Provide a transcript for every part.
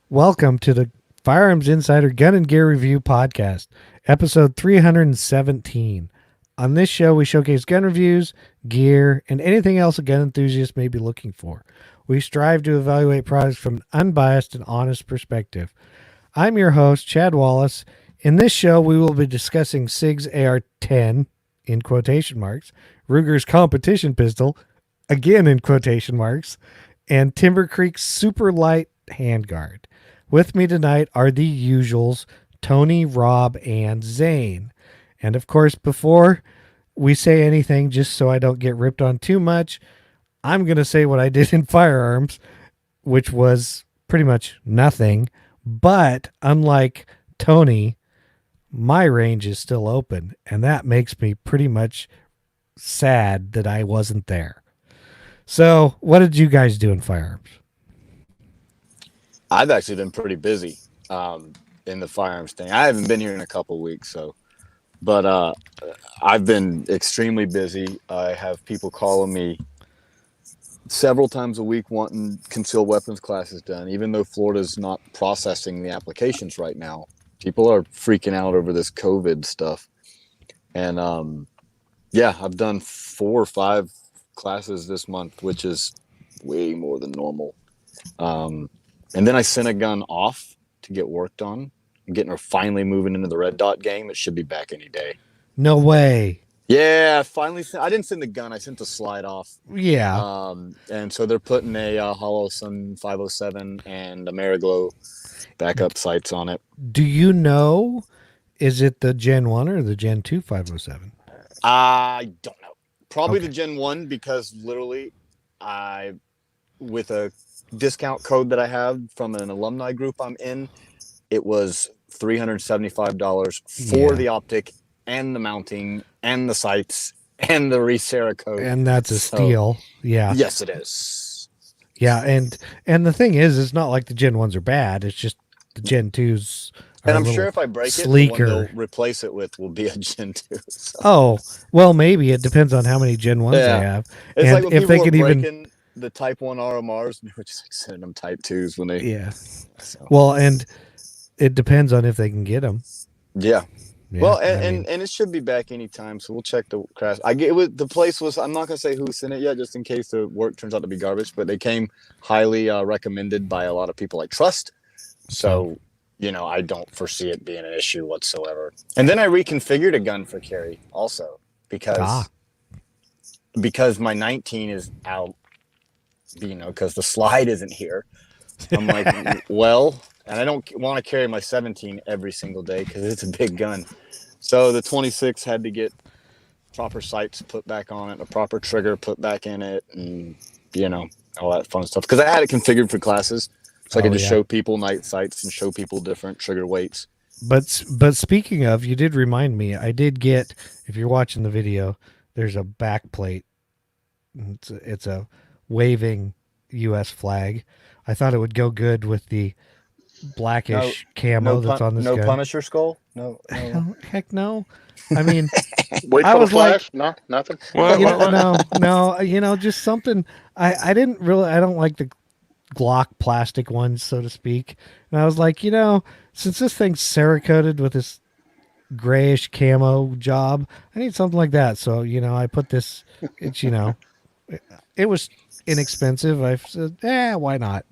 Welcome to the Firearms Insider Gun and Gear Review Podcast, episode 317. On this show, we showcase gun reviews, gear, and anything else a gun enthusiast may be looking for. We strive to evaluate products from an unbiased and honest perspective. I'm your host, Chad Wallace. In this show, we will be discussing SIG's AR-10, in quotation marks, Ruger's competition pistol, again in quotation marks, and TimberCreeks super light handguard. With me tonight are the usuals, Tony, Rob, and Zane. And of course, before we say anything, just so I don't get ripped on too much, I'm going to say what I did in firearms, which was pretty much nothing. But unlike Tony, my range is still open, and that makes me pretty much sad that I wasn't there. So what did you guys do in firearms? I've actually been pretty busy in the firearms thing. I haven't been here in a couple of weeks, but I've been extremely busy. I have people calling me several times a week wanting concealed weapons classes done, even though Florida's not processing the applications right now. People are freaking out over this COVID stuff. And I've done 4 or 5 classes this month, which is way more than normal. And then I sent a gun off to get worked on. I'm getting her finally moving into the red dot game. It should be back any day. No way. Yeah, finally. I didn't send the gun. I sent the slide off. Yeah. And so they're putting a Hollow Sun 507 and a Mariglow backup sights on it. Do you know, is it the Gen 1 or the Gen 2 507? I don't know. Probably Okay. the Gen 1 because literally with a discount code that I have from an alumni group I'm in, it was $375 for the optic and the mounting and the sights and the Resera code. And that's a steal. Yeah. Yes, it is. Yeah, and the thing is, it's not like the Gen 1s are bad. It's just the Gen 2s are And I'm sure if I break sleeker. it, the one they'll replace it with will be a Gen 2. So. Oh, well, maybe. It depends on how many Gen 1s they have. It's and like when if people they were can breaking even the Type 1 RMRs, they were just like sending them Type 2s when they... Yeah. So. Well, and it depends on if they can get them. Yeah. Yeah, Well, and it should be back anytime, so we'll check the crash. The place was, I'm not gonna say who sent it yet, just in case the work turns out to be garbage. But they came highly recommended by a lot of people I trust, so I don't foresee it being an issue whatsoever. And then I reconfigured a gun for carry also because my 19 is out, because the slide isn't here. I'm like, well. And I don't want to carry my 17 every single day because it's a big gun. So the 26 had to get proper sights put back on it, a proper trigger put back in it, and, all that fun stuff. Because I had it configured for classes. So I could just show people night sights and show people different trigger weights. But speaking of, you did remind me, I did get, if you're watching the video, there's a back plate. It's a waving U.S. flag. I thought it would go good with the blackish camo that's on this gun. No Punisher skull? No. Heck no. I mean, wait for the flash. No, nothing. No. Just something. I don't like the Glock plastic ones, so to speak. And I was like, since this thing's Cerakoted with this grayish camo job, I need something like that. So, I put this, it was inexpensive. I said, why not?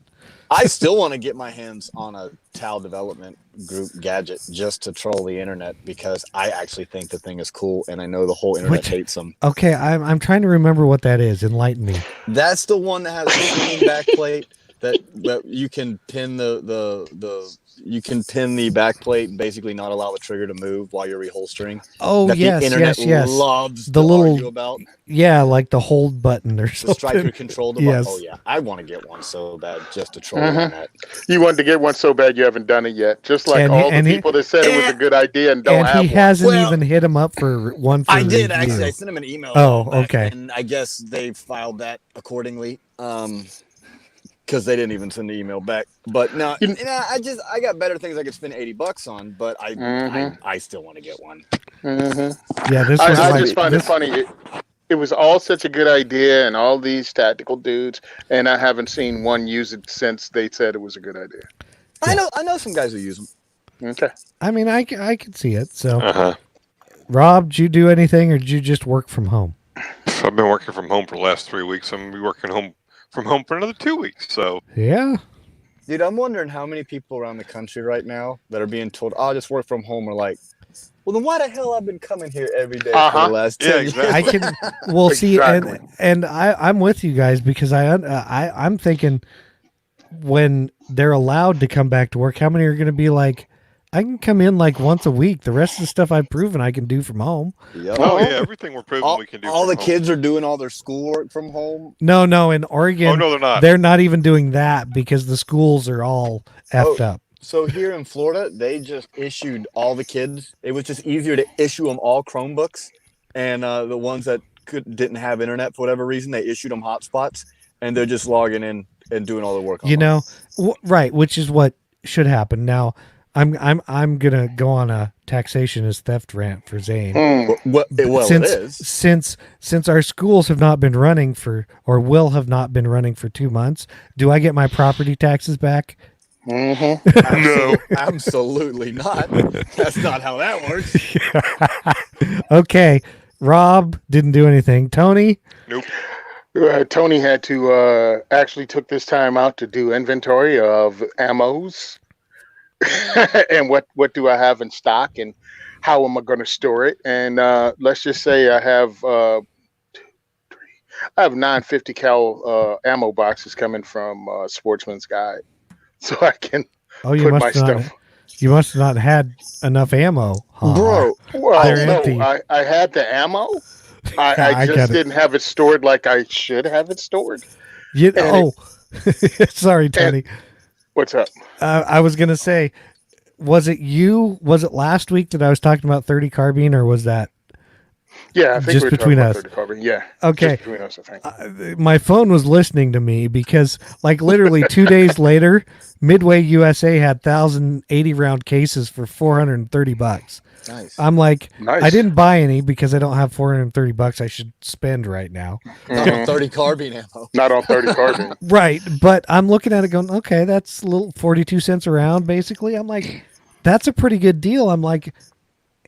I still want to get my hands on a TAL development group gadget just to troll the internet because I actually think the thing is cool and I know the whole internet hates them. Okay, I'm trying to remember what that is. Enlighten me. That's the one that has a spinning back plate that you can pin you can pin the back plate and basically not allow the trigger to move while you're reholstering. Oh, that yes, the internet yes. loves the to little argue about. Yeah, like the hold button or something. The striker control device. Yes. Oh yeah, I want to get one so bad just to troll the internet. You wanted to get one so bad you haven't done it yet. Just like all the people that said it was a good idea and don't have one. And he hasn't even hit him up for one. I did actually. I sent him an email. Oh, okay. And I guess they filed that accordingly. Because they didn't even send the email back. But no, I got better things I could spend $80 on. But I still want to get one. Mm-hmm. Yeah, I just find it funny. It was all such a good idea, and all these tactical dudes, and I haven't seen one use it since they said it was a good idea. I know some guys who use them. Okay. I mean, I could see it. So, Rob, did you do anything, or did you just work from home? I've been working from home for the last 3 weeks. I'm going to be working from home for another 2 weeks. So yeah, dude, I'm wondering how many people around the country right now that are being told, "Oh, just work from home," are like, "Well, then why the hell I've been coming here every day for the last 10 years?" exactly. I can. Well, see, and I'm with you guys because I'm thinking when they're allowed to come back to work, how many are going to be like, I can come in like once a week. The rest of the stuff I've proven I can do from home. Yep. Oh yeah, everything we're proving we can do. All the home. kids are doing all their schoolwork from home. No, in Oregon, Oh no, they're not. They're not even doing that because the schools are all effed up. So here in Florida, they just issued all the kids. It was just easier to issue them all Chromebooks, and the ones that didn't have internet for whatever reason, they issued them hotspots, and they're just logging in and doing all the work. Online. Right, which is what should happen. Now, I'm gonna go on a taxation as theft rant for Zane. It is since our schools have not been running or will have not been running for 2 months. Do I get my property taxes back? Mm-hmm. No, absolutely not. That's not how that works. Okay, Rob didn't do anything. Tony? Nope. Tony had to actually took this time out to do inventory of ammos and what do I have in stock and how am I going to store it. And let's just say I have 950 cal ammo boxes coming from Sportsman's Guide, so I can put my stuff. You must have not had enough ammo, bro. Well, no, I had the ammo. I just didn't have it stored like I should have it stored. Sorry, Tony. What's up? I was going to say, was it last week that I was talking about 30 carbine, or was that? Yeah, I think just between us. 30 carbine. Yeah. Okay. Just between us, I think. My phone was listening to me because, like, literally 2 days later, Midway USA had 1,080 round cases for $430. Nice. I'm like, nice. I didn't buy any because I don't have $430 I should spend right now. Not on 30 carbine ammo. Not on 30 carbine. Right. But I'm looking at it going, okay, that's a little 42 cents a round, basically. I'm like, that's a pretty good deal. I'm like,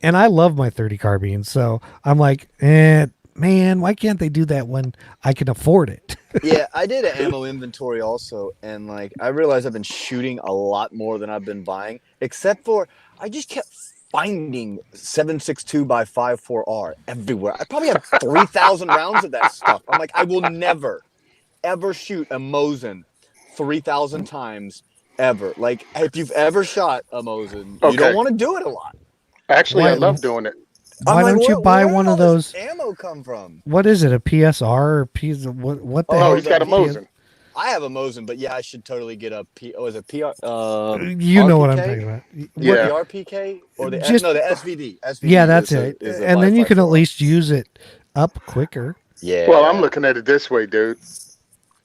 and I love my 30 carbine. So I'm like, man, why can't they do that when I can afford it? Yeah, I did an ammo inventory also. And like, I realized I've been shooting a lot more than I've been buying, except for I just kept finding 7.62 by 5.4R everywhere. I probably have 3,000 rounds of that stuff. I'm like, I will never, ever shoot a Mosin 3,000 times ever. Like, if you've ever shot a Mosin, you don't want to do it a lot. Actually, I love doing it. Why don't you buy one of those? Ammo come from? What is it? A PSR or what the hell? Oh, he's got a Mosin. I have a Mosin, but yeah, I should totally get a is it PR? You know what I'm talking about. Yeah. The RPK or the SVD. SVD. Yeah, that's it. And then you can at least use it up quicker. Yeah. Well, I'm looking at it this way, dude.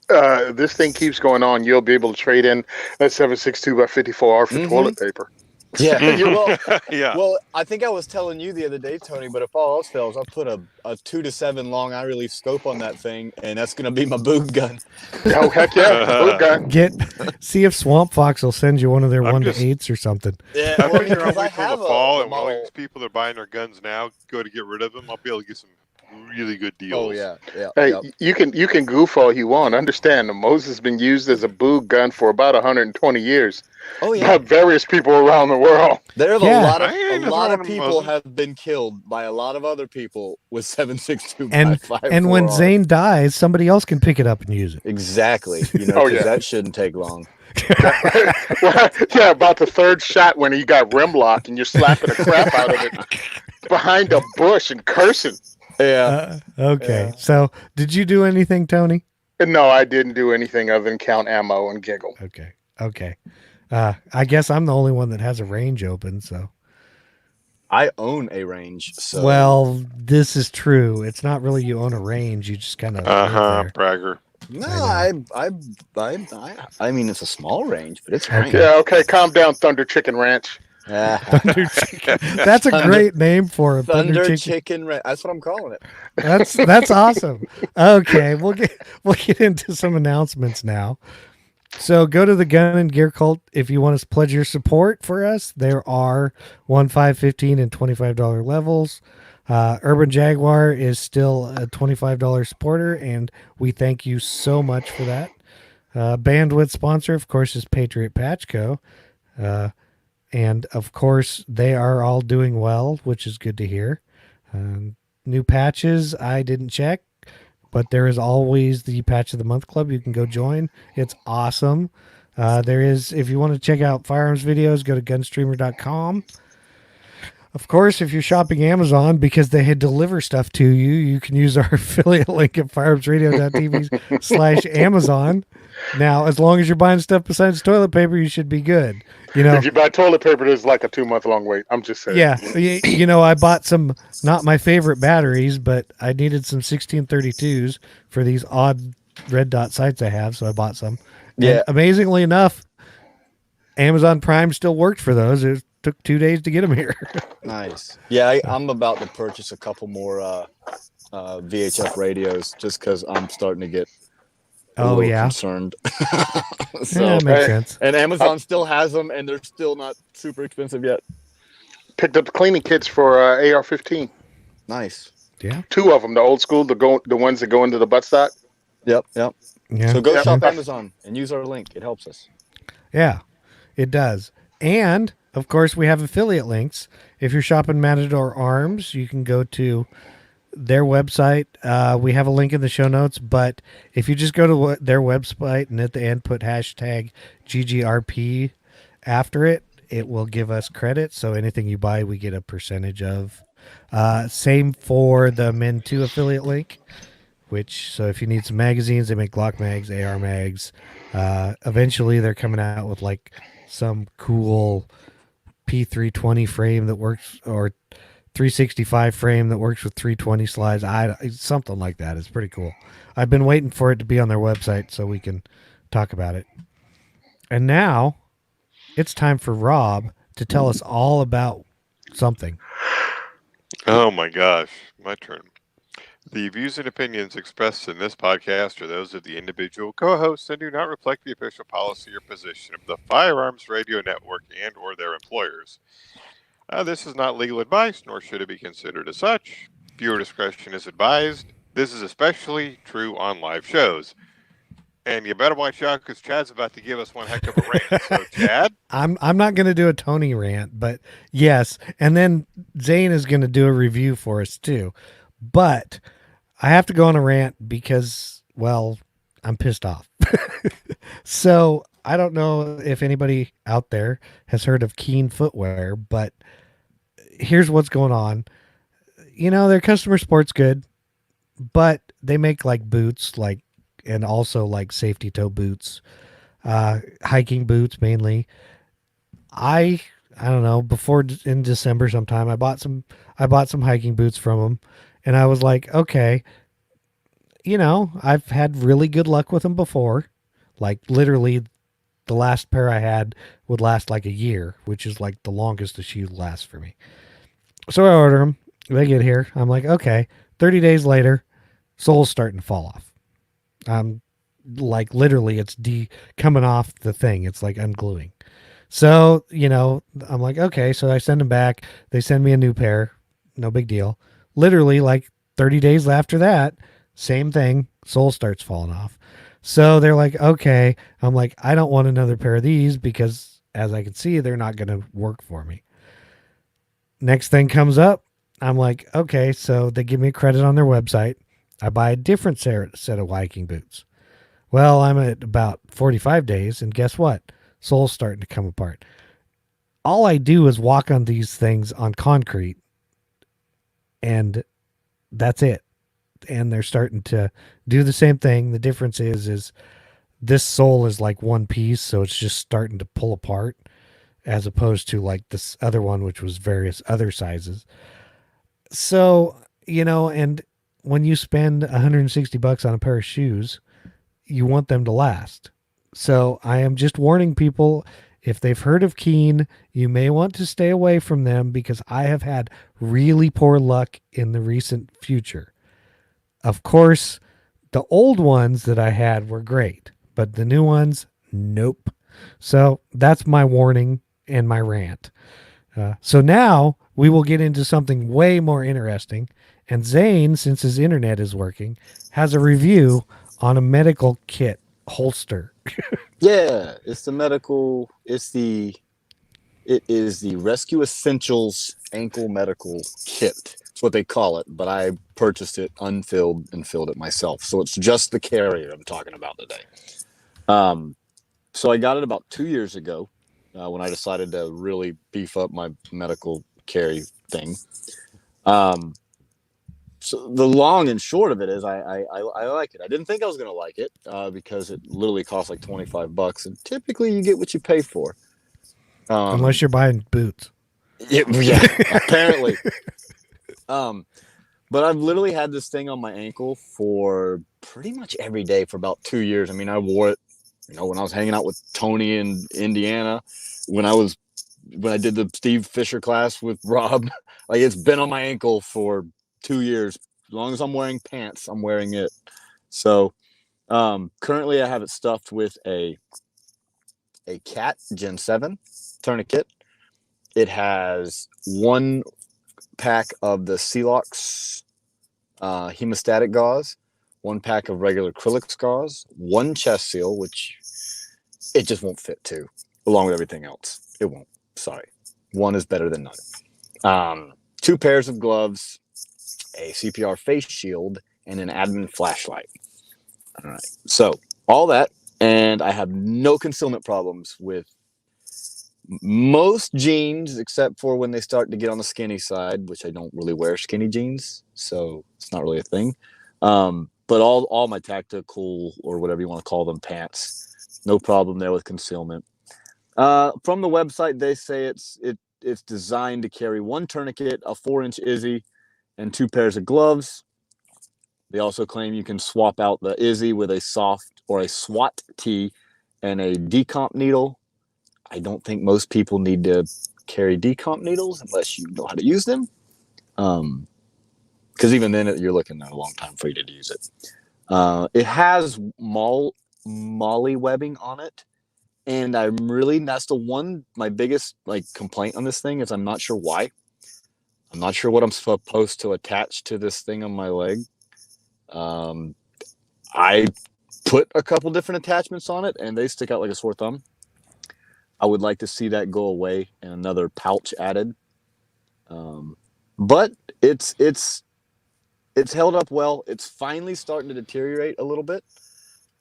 This thing keeps going on. You'll be able to trade in that 7.62 by 54R for toilet paper. Yeah. Well, I think I was telling you the other day, Tony, but if all else fails, I'll put a 2-7 long eye relief scope on that thing, and that's going to be my boot gun. Oh, heck yeah. Boot gun. See if Swamp Fox will send you one of their 1-8s or something. Yeah, I think you're waiting for the fall, and while these people that are buying their guns now go to get rid of them, I'll be able to get some really good deals. Oh, yeah. Hey, you can goof all you want. Understand, the Moses has been used as a boot gun for about 120 years. Oh yeah, by various people around the world. There's a lot of people have been killed by a lot of other people with 7.62 by 5.4R. And when Zane dies, somebody else can pick it up and use it. Exactly. That shouldn't take long. About the third shot when he got rim lock and you're slapping the crap out of it behind a bush and cursing. Yeah. Okay. Yeah. So, did you do anything, Tony? No, I didn't do anything other than count ammo and giggle. Okay. I guess I'm the only one that has a range open, so. I own a range, so. Well, this is true. It's not really you own a range. You just kind of. Bragger. No, I mean, it's a small range, but it's okay. Yeah, okay. Calm down, Thunder Chicken Ranch. Thunder Chicken. That's a great name for it. Thunder Chicken Ranch. That's what I'm calling it. That's awesome. Okay, we'll get into some announcements now. So go to the Gun and Gear Cult if you want to pledge your support for us. There are $1, $5, $15, and $25 levels. Urban Jaguar is still a $25 supporter, and we thank you so much for that. Bandwidth sponsor, of course, is Patriot Patch Co. And of course, they are all doing well, which is good to hear. New patches, I didn't check, but there is always the Patch of the Month Club. You can go join. It's awesome. There is, if you want to check out firearms videos, go to gunstreamer.com. Of course, if you're shopping Amazon because they deliver stuff to you, you can use our affiliate link at firearmsradio.tv/Amazon. Now, as long as you're buying stuff besides toilet paper, you should be good. You know, If you buy toilet paper, there's like a 2-month long wait. I'm just saying. yeah, you know, I bought some, not my favorite batteries, but I needed some 1632s for these odd red dot sights I have, so I bought some. And Yeah. amazingly enough, Amazon Prime still worked for those. It took 2 days to get them here. Nice. Yeah, I'm about to purchase a couple more VHF radios just because I'm starting to get a little concerned. So, Yeah, that makes sense. and Amazon still has them, and they're still not super expensive yet. Picked up the cleaning kits for AR-15. Nice. Yeah. 2 of them, the old school, the ones that go into the buttstock. Yep. Yeah. So go Yeah. shop Amazon and use our link. It helps us. Yeah, it does. And of course, we have affiliate links. If you're shopping Matador Arms, you can go to their website. We have a link in the show notes, but if you just go to their website and at the end put hashtag GGRP after it, it will give us credit. So anything you buy, we get a percentage of. Same for the Men 2 affiliate link, so if you need some magazines, they make Glock mags, AR mags. Eventually, they're coming out with like some cool P320 frame that works, or 365 frame that works with 320 slides. Something like that. It's pretty cool. I've been waiting for it to be on their website so we can talk about it. And now it's time for Rob to tell us all about something. Oh my gosh, my turn. The views and opinions expressed in this podcast are those of the individual co-hosts and do not reflect the official policy or position of the Firearms Radio Network and or their employers. This is not legal advice, nor should it be considered as such. Viewer discretion is advised. This is especially true on live shows. And you better watch out because Chad's about to give us one heck of a rant. So, Chad? I'm not going to do a Tony rant, but yes. And then Zane is going to do a review for us too. But I have to go on a rant because, well, I'm pissed off. So I don't know if anybody out there has heard of Keen Footwear, but here's what's going on. You know, their customer support's good, but they make like boots, and also like safety toe boots, hiking boots mainly. I don't know, before in December sometime, I bought some hiking boots from them, and I was like, okay, you know, I've had really good luck with them before. Like literally the last pair I had would last like a year, which is like the longest a shoe lasts for me. So I order them. They get here. I'm like, okay. 30 days later, sole's starting to fall off. Like literally it's coming off the thing. It's like ungluing. So, you know, I'm like, okay. So I send them back. They send me a new pair. No big deal. Literally like 30 days after that, same thing. Sole starts falling off. So they're like, okay. I'm like, I don't want another pair of these because as I can see, they're not going to work for me. Next thing comes up. I'm like, okay. So they give me credit on their website. I buy a different set of hiking boots. Well, I'm at about 45 days, and guess what? Sole's starting to come apart. All I do is walk on these things on concrete, and that's it. And they're starting to do the same thing. The difference is this sole is like one piece, so it's just starting to pull apart, as opposed to like this other one, which was various other sizes. So, you know, and when you spend $160 on a pair of shoes, you want them to last. So I am just warning people, if they've heard of Keen, you may want to stay away from them because I have had really poor luck in the recent future. Of course, the old ones that I had were great, but the new ones, Nope. So that's my warning and my rant. So now we will get into something way more interesting. And Zane, since his internet is working, has a review on a medical kit holster. Yeah, it is the Rescue Essentials ankle medical kit. That's what they call it, but I purchased it unfilled and filled it myself. So it's just the carrier I'm talking about today. So I got it about 2 years ago when I decided to really beef up my medical carry thing. So the long and short of it is I like it. I didn't think I was going to like it because it literally costs like $25, and typically you get what you pay for. Unless you're buying boots. Yeah, apparently. But I've literally had this thing on my ankle for pretty much every day for about 2 years. I mean, I wore it, when I was hanging out with Tony in Indiana, when I did the Steve Fisher class with Rob. Like, it's been on my ankle for 2 years. As long as I'm wearing pants, I'm wearing it. So currently I have it stuffed with a Cat Gen 7 tourniquet. It has one pack of the Celox hemostatic gauze, one pack of regular acrylic gauze, one chest seal, which it just won't fit to, along with everything else. It won't. Sorry. One is better than none. 2 pairs of gloves, a CPR face shield, and an admin flashlight. All right. So all that, and I have no concealment problems with most jeans, except for when they start to get on the skinny side, which I don't really wear skinny jeans, so it's not really a thing. But all my tactical, or whatever you want to call them, pants, no problem there with concealment. From the website, they say it's designed to carry one tourniquet, a 4-inch Izzy, and 2 pairs of gloves. They also claim you can swap out the Izzy with a soft or a SWAT tee and a decomp needle. I don't think most people need to carry decomp needles unless you know how to use them. Because even then, you're looking at a long time for you to use it. It has molly webbing on it. And that's my biggest complaint on this thing is I'm not sure why. I'm not sure what I'm supposed to attach to this thing on my leg. I put a couple different attachments on it and they stick out like a sore thumb. I would like to see that go away and another pouch added. But it's held up well. It's finally starting to deteriorate a little bit.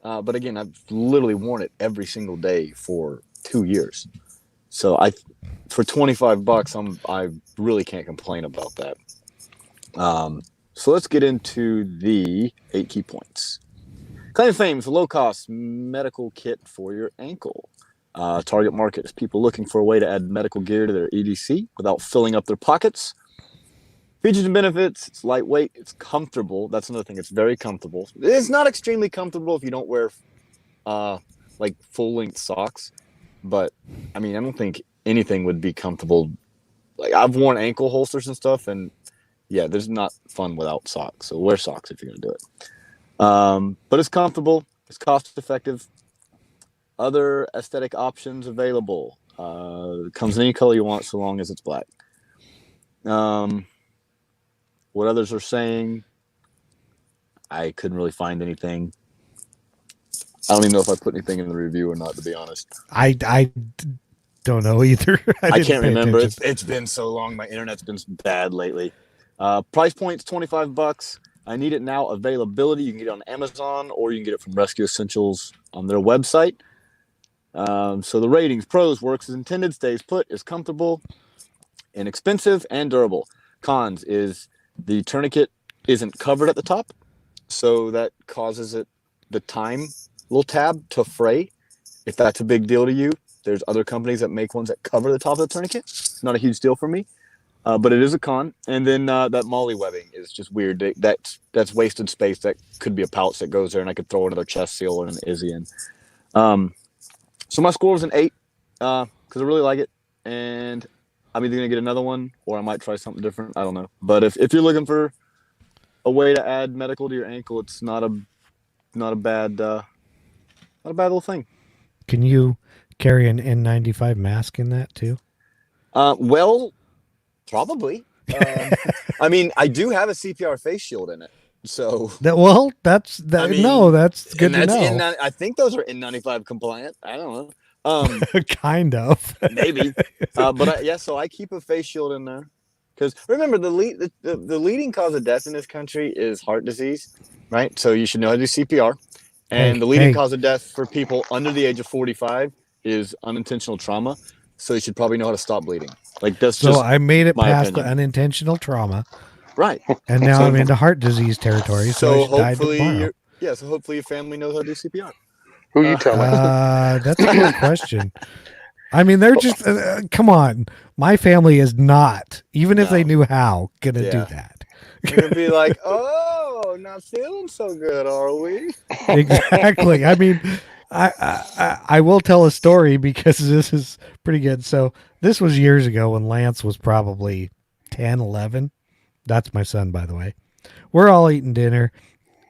But again, I've literally worn it every single day for 2 years. So for $25, I really can't complain about that. So let's get into the 8 key points. Claim to fame is a low-cost medical kit for your ankle. Target market is people looking for a way to add medical gear to their EDC without filling up their pockets. Features and benefits: it's lightweight, it's comfortable. That's another thing. It's very comfortable. It's not extremely comfortable if you don't wear full-length socks. But I mean, I don't think anything would be comfortable. Like, I've worn ankle holsters and stuff, and yeah, there's not fun without socks. So wear socks if you're gonna do it. But it's comfortable. It's cost-effective. Other aesthetic options available. It comes in any color you want, so long as it's black. What others are saying, I couldn't really find anything. I don't even know if I put anything in the review or not, to be honest. I don't know either. I can't remember. It's been so long. My internet's been bad lately. Price point's $25. I need it now. Availability, you can get it on Amazon or you can get it from Rescue Essentials on their website. So the ratings: pros, works as intended, stays put, is comfortable, inexpensive, and durable. Cons is the tourniquet isn't covered at the top, so that causes the time little tab to fray. If that's a big deal to you, there's other companies that make ones that cover the top of the tourniquet. It's not a huge deal for me, but it is a con. And then that molly webbing is just weird. That's wasted space. That could be a pouch that goes there, and I could throw another chest seal and an Izzy in. So my score was an 8 because I really like it, and I'm either gonna get another one or I might try something different. I don't know. But if you're looking for a way to add medical to your ankle, it's not a bad little thing. Can you carry an N95 mask in that too? Well, probably. I mean, I do have a CPR face shield in it. So That's I mean, that's good to know. I think those are N95 compliant. I don't know. Kind of. Maybe. So I keep a face shield in there because remember the leading cause of death in this country is heart disease, right? So you should know how to do CPR. And the leading cause of death for people under the age of 45 is unintentional trauma. So you should probably know how to stop bleeding. Like that's So just I made it my past opinion. the unintentional trauma, Right. and now I'm into heart disease territory. So I should die tomorrow. So hopefully your family knows how to do CPR. Who you telling? That's a good question. I mean, they're just come on. My family is not, even if they knew how, gonna do that. You're gonna be like, oh, not feeling so good, are we? Exactly. I mean, I will tell a story because this is pretty good. So this was years ago when Lance was probably 10, 11. That's my son, by the way. We're all eating dinner,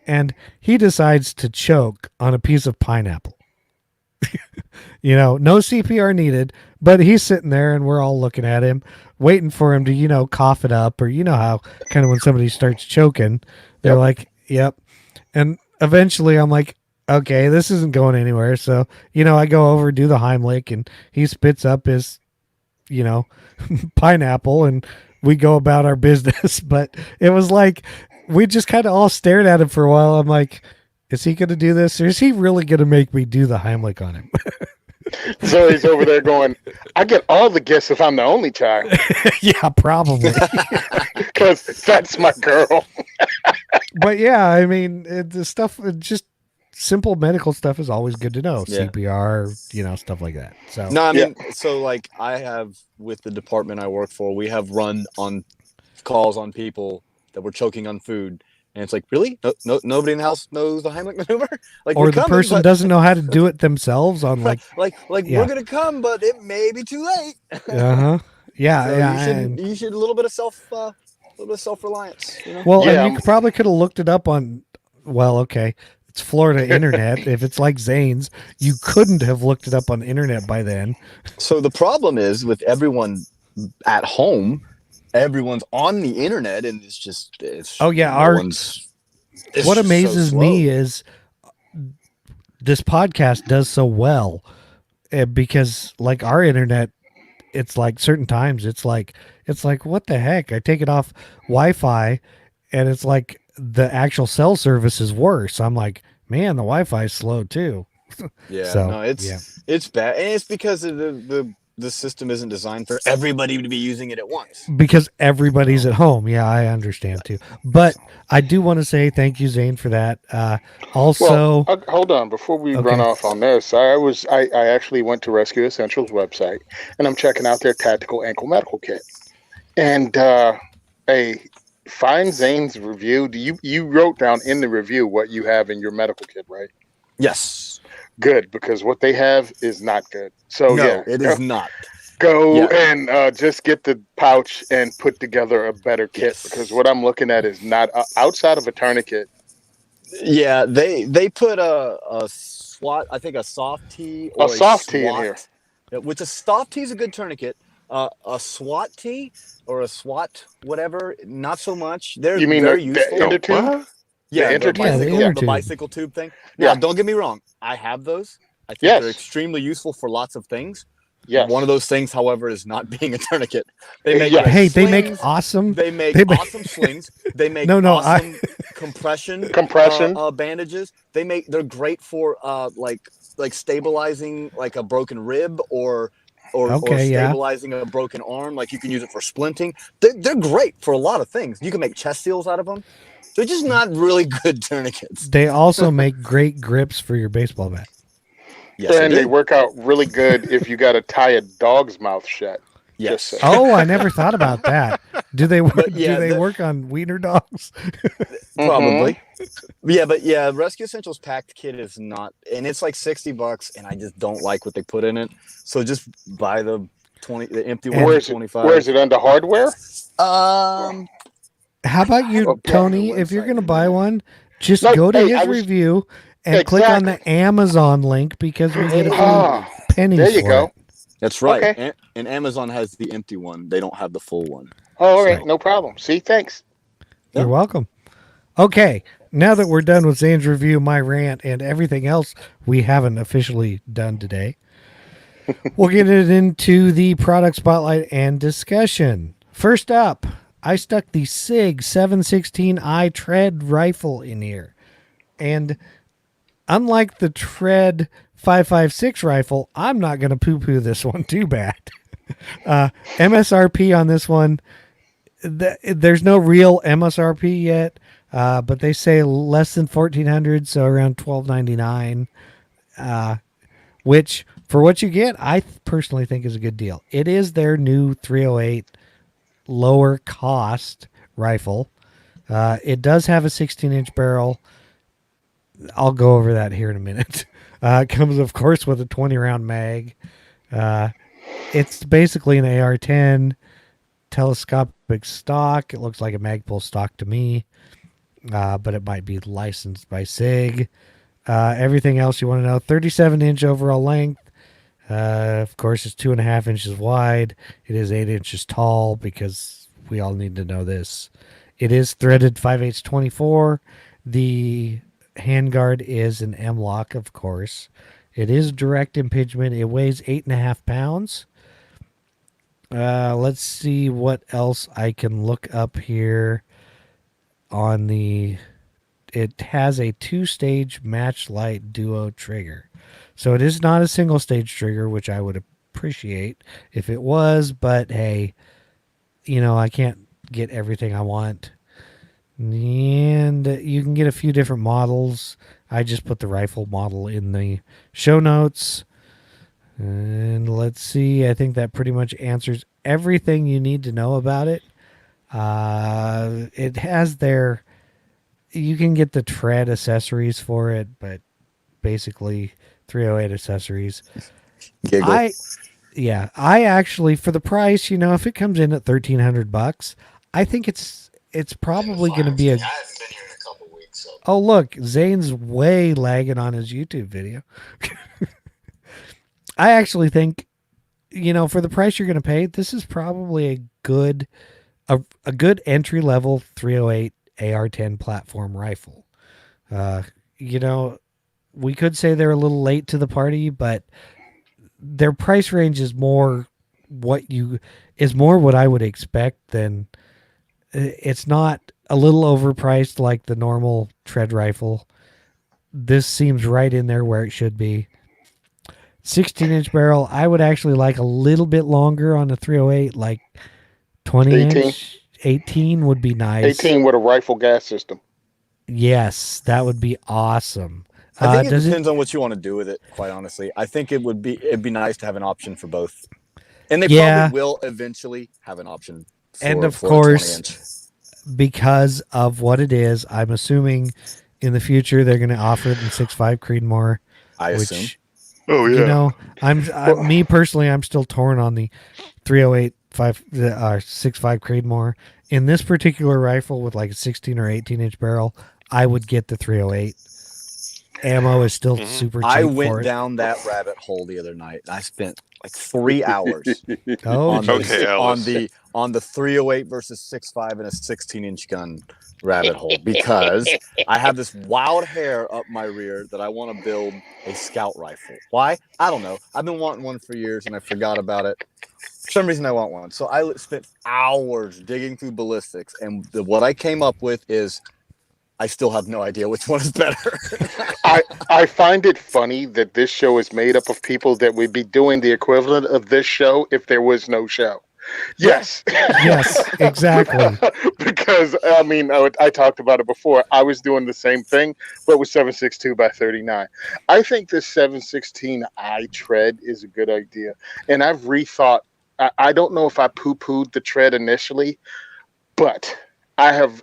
and he decides to choke on a piece of pineapple. No CPR needed, but he's sitting there and we're all looking at him, waiting for him to, cough it up, or how kind of when somebody starts choking, they're like, yep. And eventually I'm like, okay, this isn't going anywhere. So, I go over, do the Heimlich, and he spits up his, pineapple, and we go about our business. But it was like, we just kind of all stared at him for a while. I'm like, is he going to do this, or is he really going to make me do the Heimlich on him? Zoe's over there going, I get all the gifts if I'm the only child. Yeah, probably. Because that's my girl. But yeah, I mean, the stuff, just simple medical stuff is always good to know. Yeah. CPR, stuff like that. So no, I mean, so like I have with the department I work for, we have run on calls on people that were choking on food. And it's like, really? Nobody in the house knows the Heimlich maneuver? Like, or the person doesn't know how to do it themselves on like we're gonna come, but it may be too late. Yeah, so you should a little bit of self-reliance. Well, and you probably could have looked it up on. Well, okay, it's Florida internet. If it's like Zane's, you couldn't have looked it up on the internet by then. So the problem is with everyone at home. Everyone's on the internet, and what amazes me is this podcast does so well because like our internet, it's like certain times it's like what the heck? I take it off Wi-Fi, and it's like the actual cell service is worse. I'm like, man, the Wi-Fi is slow too. Yeah, it's bad, and it's because of the system isn't designed for everybody to be using it at once. Because everybody's at home. Yeah, I understand too. But I do want to say thank you, Zane, for that. Also, hold on before we run off on this. I actually went to Rescue Essentials website, and I'm checking out their tactical ankle medical kit. And find Zane's review. You wrote down in the review what you have in your medical kit, right? Yes. Good, because what they have is not good. So it is not. Go and just get the pouch and put together a better kit, because what I'm looking at is not outside of a tourniquet. Yeah, they put a SWAT, I think a soft tee or a soft tee in here. Which a soft tee is a good tourniquet. A SWAT tee or a SWAT whatever, not so much. They're very useful. The intertube? Yeah, the bicycle tube thing. Now, don't get me wrong. I have those. I think they're extremely useful for lots of things. Yes. One of those things, however, is not being a tourniquet. They make they make awesome. They make awesome slings. They make awesome compression bandages. They're great for like stabilizing like a broken rib or stabilizing a broken arm. Like you can use it for splinting. They're great for a lot of things. You can make chest seals out of them. They're just not really good tourniquets. They also make great grips for your baseball bat. Yes, and they work out really good if you got to tie a dog's mouth shut. Yes. Oh, I never thought about that. Do they work? Work on wiener dogs? Probably. Rescue Essentials packed kit is not, and it's like $60, and I just don't like what they put in it. So just buy the empty one. Where's it under hardware? How about you, Tony? If you're going to buy one, just go to his review and click on Exactly. the Amazon link because we get a few Ah, pennies there you for go. it. That's right. Okay. And Amazon has the empty one. They don't have the full one. Oh, all right, So- no problem. See, thanks. You're Yeah. welcome. Okay, now that we're done with Zane's review, my rant, and everything else we haven't officially done today, we'll get it into the product spotlight and discussion. First up, I stuck the SIG 716i Tread rifle in here. And unlike the Tread 5.56 rifle, I'm not going to poo-poo this one too bad. MSRP on this one, there's no real MSRP yet, but they say less than 1,400, so around $1,299, which for what you get, I personally think is a good deal. It is their new 308 lower cost rifle. It does have a 16-inch barrel. I'll go over that here in a minute. It comes, of course, with a 20-round mag. It's basically an AR-10 telescopic stock. It looks like a Magpul stock to me, but it might be licensed by SIG. Everything else you want to know: 37-inch overall length. Of course, it's 2.5 inches wide. It is 8 inches tall because we all need to know this. It is threaded 5/8 24. The handguard is an M-lock, of course. It is direct impingement. It weighs 8.5 pounds. Let's see what else I can look up here on the... It has a 2-stage match light duo trigger. So it is not a single stage trigger, which I would appreciate if it was, but hey, I can't get everything I want. And you can get a few different models. I just put the rifle model in the show notes. And let's see. I think that pretty much answers everything you need to know about it. It has you can get the tread accessories for it, but basically 308 accessories. Giggle. I actually, for the price, if it comes in at $1,300, I think it's probably going to be a... I haven't been here in a couple weeks, so. Oh, look, Zane's way lagging on his YouTube video. I actually think, for the price you're going to pay, this is probably a good entry level 308 AR-10 platform rifle. We could say they're a little late to the party, but their price range is more what I would expect than... It's not a little overpriced like the normal tread rifle. This seems right in there where it should be. 16-inch barrel. I would actually like a little bit longer on the 308, like 20-inch. 18 would be nice. 18 with a rifle gas system. Yes, that would be awesome. I think it depends on what you want to do with it, quite honestly. I think it'd be nice to have an option for both. And they probably will eventually have an option for, and of for course, a 20-inch. Because of what it is, I'm assuming in the future they're going to offer it in 6.5 Creedmoor. I assume. Oh yeah. Me personally, I'm still torn on the 308 6.5 Creedmoor. In this particular rifle with like a 16 or 18-inch barrel, I would get the 308. Ammo is still super cheap. I went down that rabbit hole the other night. I spent like 3 hours on the 308 versus 6.5 and a 16-inch gun rabbit hole because I have this wild hair up my rear that I want to build a scout rifle. Why? I don't know. I've been wanting one for years and I forgot about it. For some reason I want one. So I spent hours digging through ballistics, and what I came up with is I still have no idea which one is better. I find it funny that this show is made up of people that would be doing the equivalent of this show if there was no show. Yes. Yes, exactly. Because, I talked about it before. I was doing the same thing, but with 7.62 by 39. I think this 7.16i tread is a good idea. And I've rethought. I don't know if I poo-pooed the tread initially, but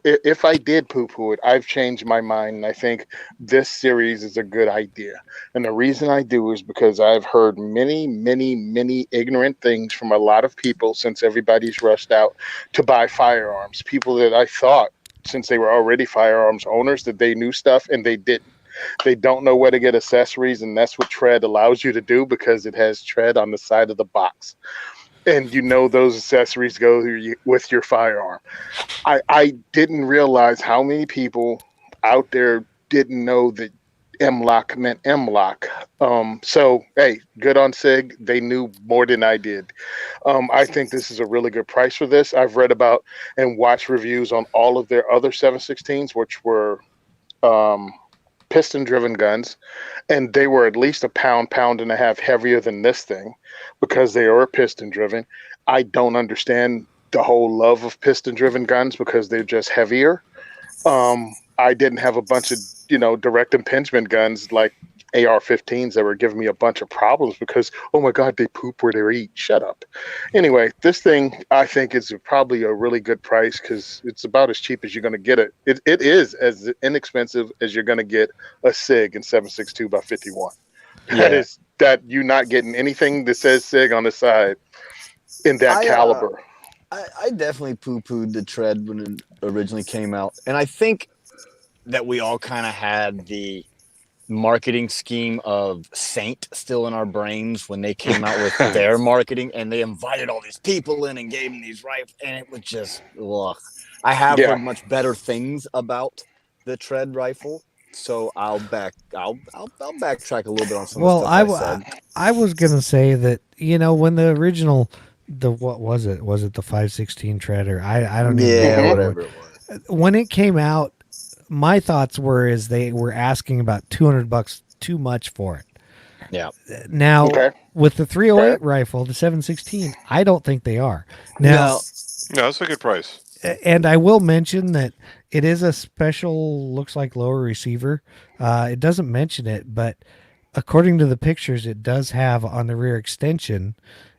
if I did poo-poo it, I've changed my mind, and I think this series is a good idea. And the reason I do is because I've heard many, many, many ignorant things from a lot of people since everybody's rushed out to buy firearms. People that I thought, since they were already firearms owners, that they knew stuff, and they didn't. They don't know where to get accessories, and that's what Tread allows you to do because it has Tread on the side of the box. And those accessories go with your firearm. I didn't realize how many people out there didn't know that M-lock meant M-lock. So, hey, good on SIG. They knew more than I did. I think this is a really good price for this. I've read about and watched reviews on all of their other 716s, which were piston-driven guns, and they were at least a pound and a half heavier than this thing because they are piston-driven. I don't understand the whole love of piston-driven guns because they're just heavier. I didn't have a bunch of, direct impingement guns like AR-15s that were giving me a bunch of problems because, oh my God, they poop where they eat. Shut up. Anyway, this thing I think is probably a really good price because it's about as cheap as you're going to get it. It is as inexpensive as you're going to get a SIG in 7.62 by 51. That you're not getting anything that says SIG on the side in that caliber. I definitely poo-pooed the Tread when it originally came out. And I think that we all kind of had the marketing scheme of Saint still in our brains when they came out with their marketing, and they invited all these people in and gave them these rifles, and it was just, ugh. I have heard much better things about the Tread rifle, so I'll backtrack a little bit on some of the stuff I said. I was gonna say that when the original, what was it? Was it the 516 Tread, or I don't even know whatever it was. When it came out, my thoughts were they were asking about $200 too much for it. Yeah. Now with the 308 rifle, the 716, I don't think they are. Now, no, that's a good price. And I will mention that it is a special, looks like lower receiver. It doesn't mention it, but according to the pictures, it does have on the rear extension,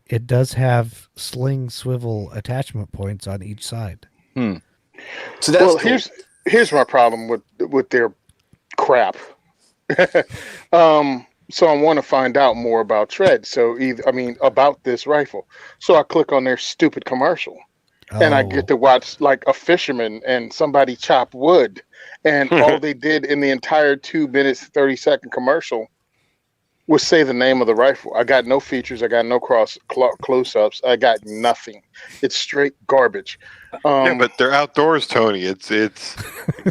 it does have sling swivel attachment points on each side. So that's cool. Here's my problem with their crap. So I want to find out more about Tread. So about this rifle. So I click on their stupid commercial, and I get to watch like a fisherman and somebody chop wood, and all they did in the entire 2 minutes 30-second commercial was say the name of the rifle. I got no features. I got no close-ups. I got nothing. It's straight garbage. But they're outdoors, Tony. It's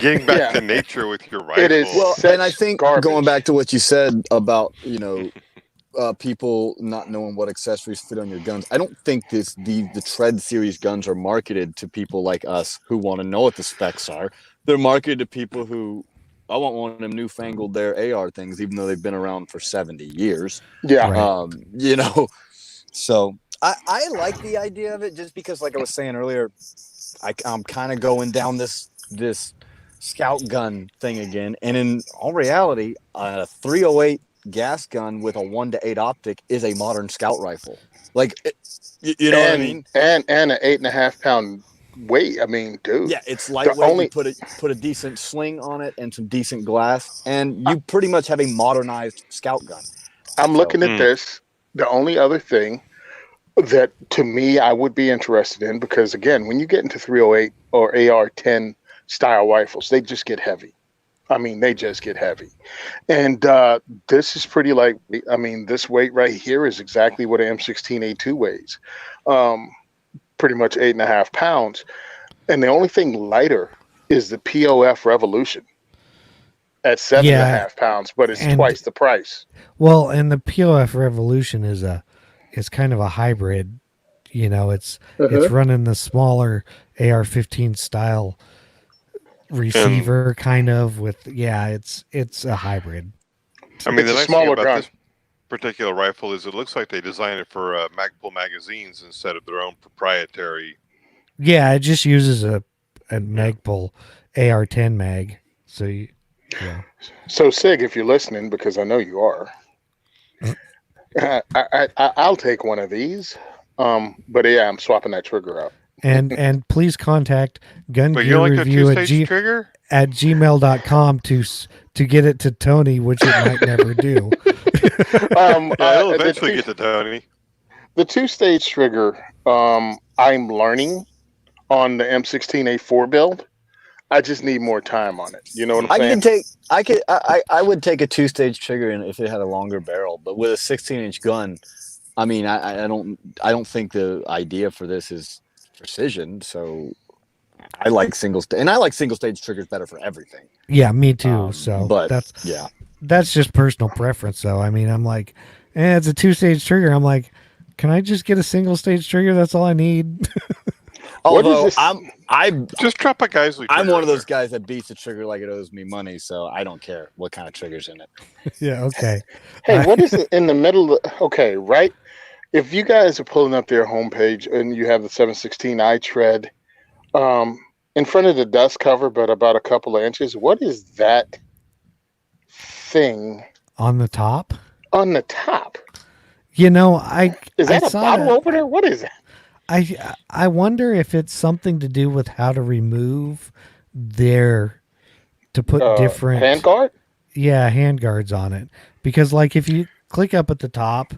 getting back to nature with your rifle. It is. Well, and I think going back to what you said about people not knowing what accessories fit on your guns, I don't think the Tread series guns are marketed to people like us who want to know what the specs are. They're marketed to people who, I want one of them newfangled their AR things, even though they've been around for 70 years. Yeah. Right. So I like the idea of it just because, like I was saying earlier, I'm kind of going down this scout gun thing again. And in all reality, a 308 gas gun with a 1-to-8 optic is a modern scout rifle. Like, you know what I mean? And an 8.5 pound weight. I mean, dude. Yeah, it's lightweight. You put a decent sling on it and some decent glass, and you pretty much have a modernized scout gun. I'm looking at this. The only other thing that to me I would be interested in, because again, when you get into 308 or AR-10 style rifles, they just get heavy. I mean, they just get heavy. And this is pretty light. I mean, this weight right here is exactly what an M16A2 weighs. Pretty much 8.5 pounds. And the only thing lighter is the POF Revolution at 7.5 pounds, but it's twice the price. Well, and the POF Revolution is kind of a hybrid. It's running the smaller AR-15 style receiver kind of with it's a hybrid. I mean, It's the a nice smaller thing about gun. this particular rifle is it looks like they designed it for Magpul magazines instead of their own proprietary. Yeah, it just uses a Magpul AR-10 mag. So Sig, if you're listening, because I know you are, I'll take one of these. But yeah, I'm swapping that trigger out. And please contact Gun But Gear you like the Review two-stage trigger? at gmail.com to get it to Tony, which it might never do. It'll eventually get to Tony. The two-stage trigger, I'm learning on the M16A4 build. I just need more time on it. You know what I'm I saying? can take. I would take a 2-stage trigger and if it had a longer barrel, but with a 16-inch gun, I mean, I don't think the idea for this is precision. So I like and I like single stage triggers better for everything. Yeah, me too. So but that's just personal preference, though. I mean, I'm like, it's a 2-stage trigger. I'm like, can I just get a single stage trigger? That's all I need. Although I'm Just drop a Geisley I'm trigger one of in those guys that beats the trigger like it owes me money, so I don't care what kind of trigger's in it. Yeah, okay. Hey, what is it in the middle? Okay, right. If you guys are pulling up their homepage and you have the 716i tread in front of the dust cover, but about a couple of inches, what is that thing On the top? on the top? You know, Is that I a saw bottle that. opener? What is that? I wonder if it's something to do with how to remove to put different handguard. Yeah, hand guards on it. Because like if you click up at the top,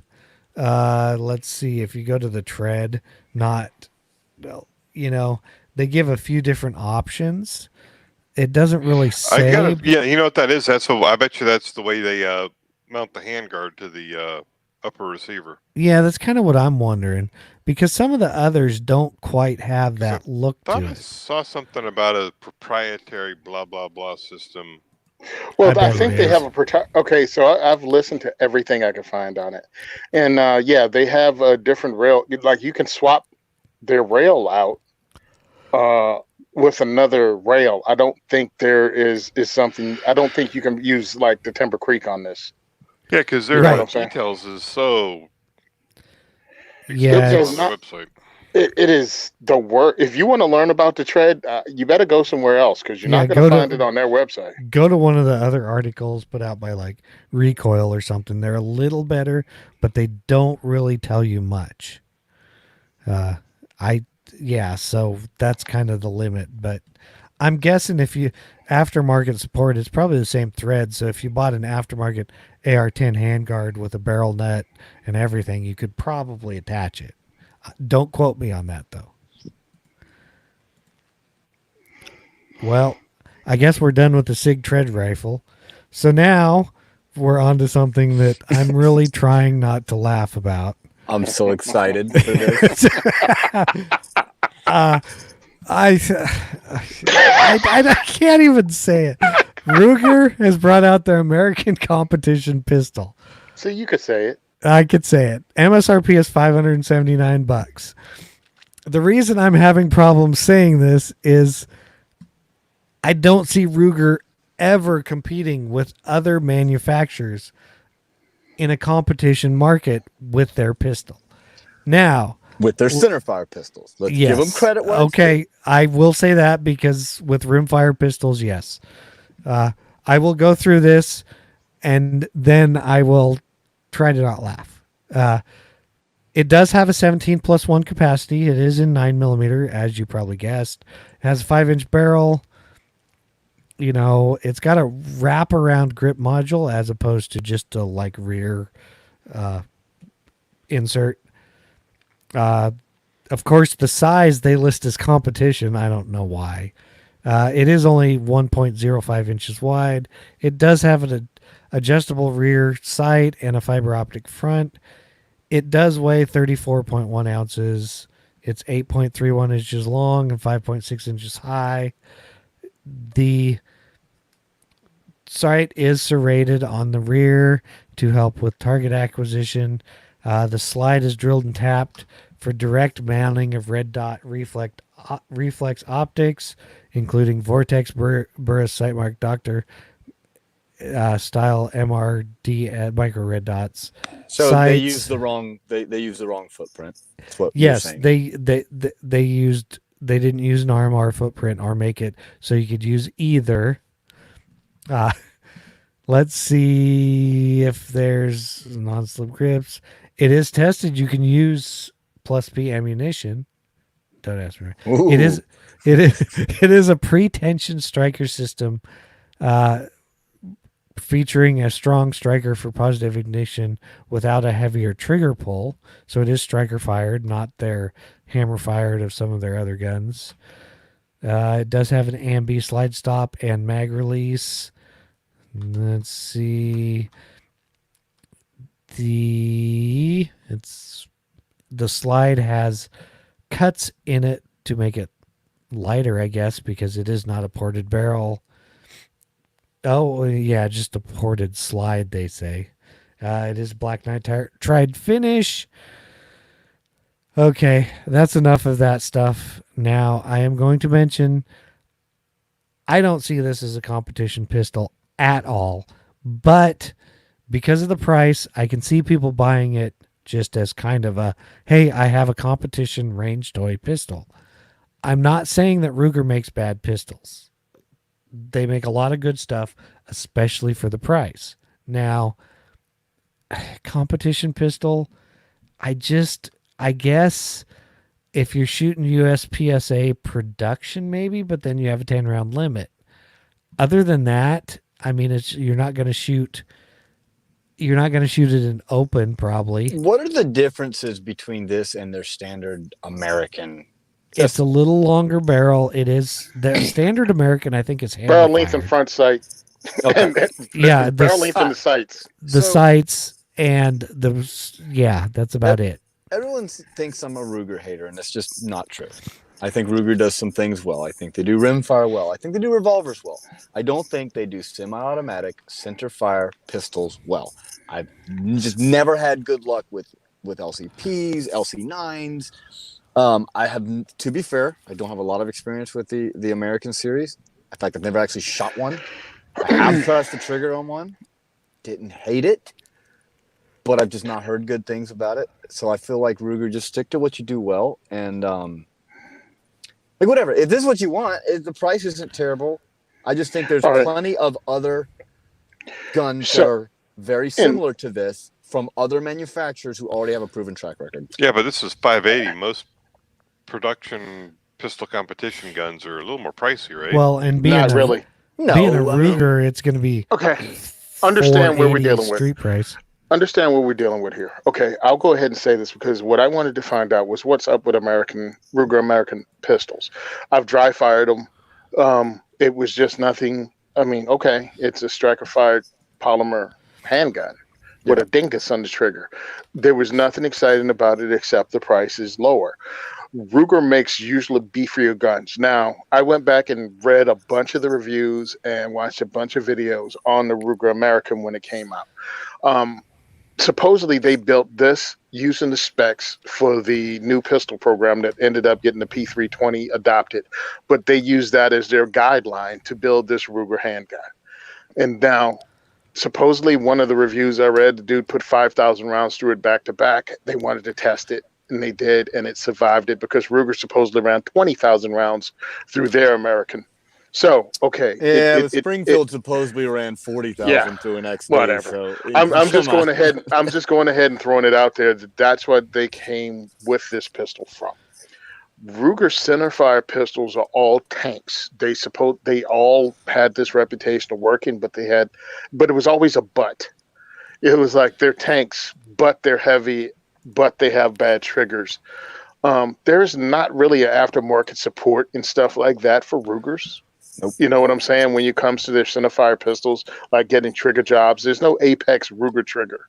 let's see, if you go to the tread, they give a few different options. It doesn't really say. Yeah, you know what that is? I bet you that's the way they mount the handguard to the upper receiver. Yeah, that's kind of what I'm wondering. Because some of the others don't quite have that look to I it. saw something about a proprietary blah blah blah system. Well, I bet think it they is. have okay, so I've listened to everything I could find on it, and yeah, they have a different rail. Like you can swap their rail out with another rail. I don't think there is something. I don't think you can use like the TimberCreek on this. Yeah, because their Right. details is so. Yeah, It extensive does on not- the website. It is the work. If you want to learn about the tread, you better go somewhere else because you're Yeah, not going go to to- find it on their website. go to one of the other articles put out by like Recoil or something. They're a little better, but they don't really tell you much. So that's kind of the limit. But I'm guessing if you aftermarket support, it's probably the same thread. So if you bought an aftermarket AR-10 handguard with a barrel nut and everything, you could probably attach it. Don't quote me on that though. Well, I guess we're done with the SIG tread rifle. So now we're on to something that I'm really trying not to laugh about. I'm so excited for this. I can't even say it. Ruger has brought out their American competition pistol. So you could say it. I could say it. MSRP is $579. The reason I'm having problems saying this is I don't see Ruger ever competing with other manufacturers in a competition market with their pistol. Now, With their centerfire pistols. Let's give them credit. Okay, I will say that because with rimfire pistols, yes. I will go through this and then I will try to not laugh. It does have a 17+1 capacity. It is in 9mm, as you probably guessed. It has a 5-inch barrel. You know, it's got a wraparound grip module as opposed to just a like rear insert. Of course, the size they list as competition. I don't know why. It is only 1.05 inches wide. It does have an adjustable rear sight and a fiber optic front. It does weigh 34.1 ounces. It's 8.31 inches long and 5.6 inches high. The sight is serrated on the rear to help with target acquisition. The slide is drilled and tapped for direct mounting of red dot reflex optics, including Vortex Burris Sightmark Doctor style MRD micro red dots. So Sights. they use the wrong. They use the wrong footprint. That's what Yes, you're saying. they didn't use an RMR footprint or make it so you could use either. Let's see if there's non-slip grips. It is tested. You can use plus P ammunition. Don't ask me. Ooh. It is a pre-tension striker system, featuring a strong striker for positive ignition without a heavier trigger pull. So it is striker fired, not their hammer fired of some of their other guns. It does have an ambi slide stop and mag release. Let's see. The slide has cuts in it to make it lighter, I guess, because it is not a ported barrel. Oh, yeah, just a ported slide, they say. It is black nitride finish. Okay, that's enough of that stuff. Now, I am going to mention I don't see this as a competition pistol at all, but because of the price, I can see people buying it just as kind of a, hey, I have a competition range toy pistol. I'm not saying that Ruger makes bad pistols. They make a lot of good stuff, especially for the price. Now, competition pistol, I guess if you're shooting USPSA production, maybe, but then you have a 10-round limit. Other than that, I mean, you're not going to shoot it in open, probably. What are the differences between this and their standard American? It's a little longer barrel. It is the standard American, I think, is hammer Barrel length and fired. front sight. Okay. Yeah, barrel length and the sights. The So- sights and that's about it. Everyone thinks I'm a Ruger hater, and that's just not true. I think Ruger does some things well. I think they do rimfire well. I think they do revolvers well. I don't think they do semi-automatic center fire pistols well. I've just never had good luck with LCPs, LC9s. I have, to be fair, I don't have a lot of experience with the American series. In fact, I've never actually shot one. I have pressed the trigger on one. Didn't hate it, but I've just not heard good things about it. So I feel like Ruger, just stick to what you do well, and like whatever. If this is what you want, if the price isn't terrible. I just think there's plenty of other guns that are very similar to this from other manufacturers who already have a proven track record. Yeah, but this is 580. Most production pistol competition guns are a little more pricey, right? Well, and being Not a, really. No, being a I mean, Ruger, it's going to be Okay. Understand where we're $480 dealing with. street price. Understand what we're dealing with here. Okay, I'll go ahead and say this because what I wanted to find out was what's up with Ruger American pistols. I've dry fired them. It was just nothing. I mean, okay, it's a striker fired polymer handgun with a dingus on the trigger. There was nothing exciting about it except the price is lower. Ruger makes usually beefier guns. Now, I went back and read a bunch of the reviews and watched a bunch of videos on the Ruger American when it came out. Supposedly, they built this using the specs for the new pistol program that ended up getting the P320 adopted, but they used that as their guideline to build this Ruger handgun. And now, supposedly, one of the reviews I read, the dude put 5,000 rounds through it back to back. They wanted to test it, and they did, and it survived it because Ruger supposedly ran 20,000 rounds through their American. So, okay. Yeah, but Springfield supposedly ran 40,000 through an X. Whatever. So I'm just going ahead. I'm just going ahead and throwing it out there. That's what they came with this pistol from. Ruger centerfire pistols are all tanks. They all had this reputation of working, but it was always a but. It was like they're tanks, but they're heavy, but they have bad triggers. There's not really an aftermarket support and stuff like that for Rugers. Nope. You know what I'm saying? When it comes to their centerfire pistols, like getting trigger jobs, there's no Apex Ruger trigger.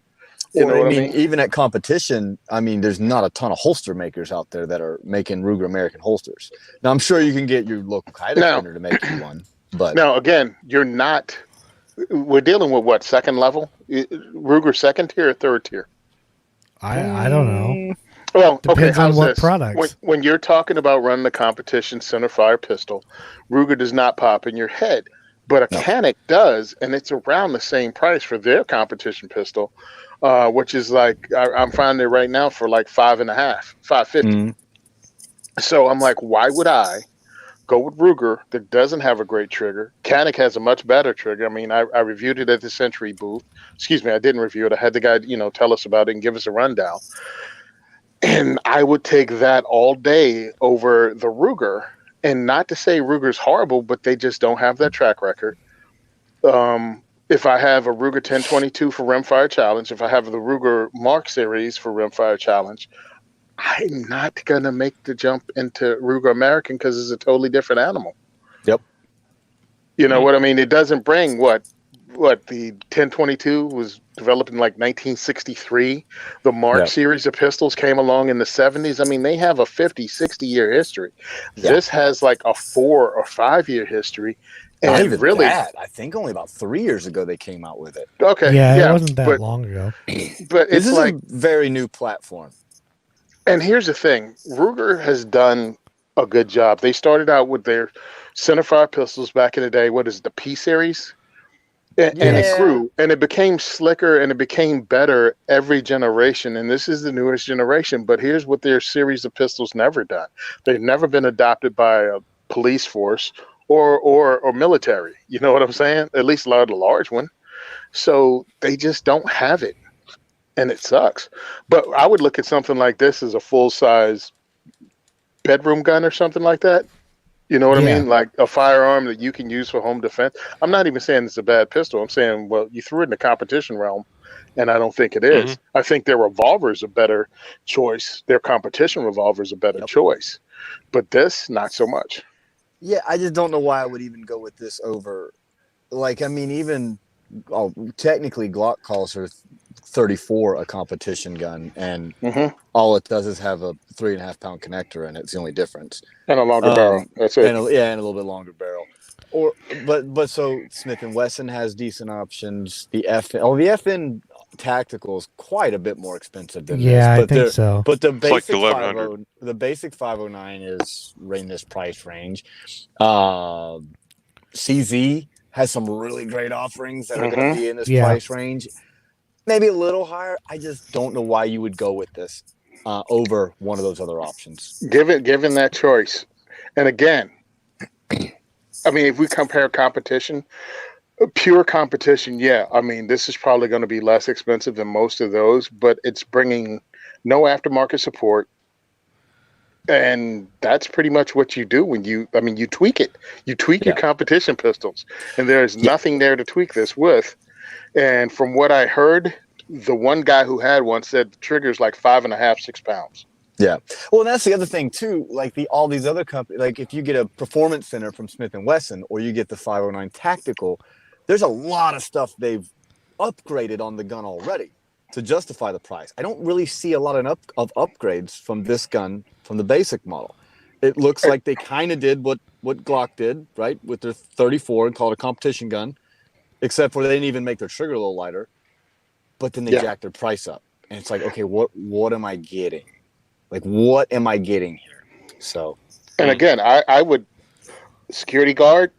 You know what I mean? Even at competition, there's not a ton of holster makers out there that are making Ruger American holsters. Now, I'm sure you can get your local Kydex vendor to make you one. But now, again, we're dealing with what, second level? Ruger second tier or third tier? I don't know. Well, Depends okay, on what this? products. When you're talking about running the competition centerfire pistol, Ruger does not pop in your head, but a Canic does, and it's around the same price for their competition pistol, which is like I'm finding it right now for like $5.50, $5.50. Mm-hmm. So I'm like, why would I go with Ruger that doesn't have a great trigger? Canic has a much better trigger. I mean, I reviewed it at the Century booth. Excuse me, I didn't review it. I had the guy, tell us about it and give us a rundown. And I would take that all day over the Ruger. And not to say Ruger's horrible, but they just don't have that track record. If I have a Ruger 1022 for Rimfire Challenge, if I have the Ruger Mark series for Rimfire Challenge, I'm not gonna make the jump into Ruger American because it's a totally different animal. Yep. You know what I mean? It doesn't bring what the 1022 was developed in like 1963. The Mark Yep. series of pistols came along in the 70s. I mean, they have a 50, 60-year history. Yeah. This has like a 4 or 5-year history. Not And even really, that. I think only about 3 years ago they came out with it. okay, Yeah, it wasn't that but, long ago. But This it's is like, a very new platform. and here's the thing: Ruger has done a good job. They started out with their centerfire pistols back in the day. What is it, the P series? And it Yeah. grew, and it became slicker, and it became better every generation. And this is the newest generation. But here's what their series of pistols never done: they've never been adopted by a police force or military. You know what I'm saying? At least a lot of the large one. So they just don't have it, and it sucks. But I would look at something like this as a full size bedroom gun or something like that. You know what I Yeah. mean? Like a firearm that you can use for home defense. I'm not even saying it's a bad pistol. I'm saying, well, you threw it in the competition realm, and I don't think it is. I think their revolver is a better choice. Their competition revolver is a better choice. But this, not so much. Yeah, I just don't know why I would even go with this over. Like, I mean, even technically Glock calls her 34 a competition gun, and all it does is have a 3.5 pound connector in it. It's the only difference. And a longer barrel. That's it. And a little bit longer barrel. But so Smith and Wesson has decent options. The FN tactical is quite a bit more expensive than this. Yeah, I But think so. But the It's like basic 1100. the basic 509 is in this price range. CZ has some really great offerings that are going to be in this price range. Maybe a little higher. I just don't know why you would go with this over one of those other options. Given that choice, and again, I mean, if we compare competition, pure competition, yeah. I mean, this is probably going to be less expensive than most of those, but it's bringing no aftermarket support. And that's pretty much what you do when you tweak it. You tweak your competition pistols, and there's nothing there to tweak this with. And from what I heard, the one guy who had one said the trigger's like 5.5, 6 pounds. Yeah. Well, that's the other thing too. Like all these other companies, like if you get a performance center from Smith and Wesson, or you get the 509 tactical, there's a lot of stuff they've upgraded on the gun already to justify the price. I don't really see a lot of upgrades from this gun from the basic model. It looks like they kind of did what Glock did, right, with their 34 and called it a competition gun, except for they didn't even make their trigger a little lighter. But then they jacked their price up, and it's like, okay, what am I getting? Like, what am I getting here? So, and again, I would security guard,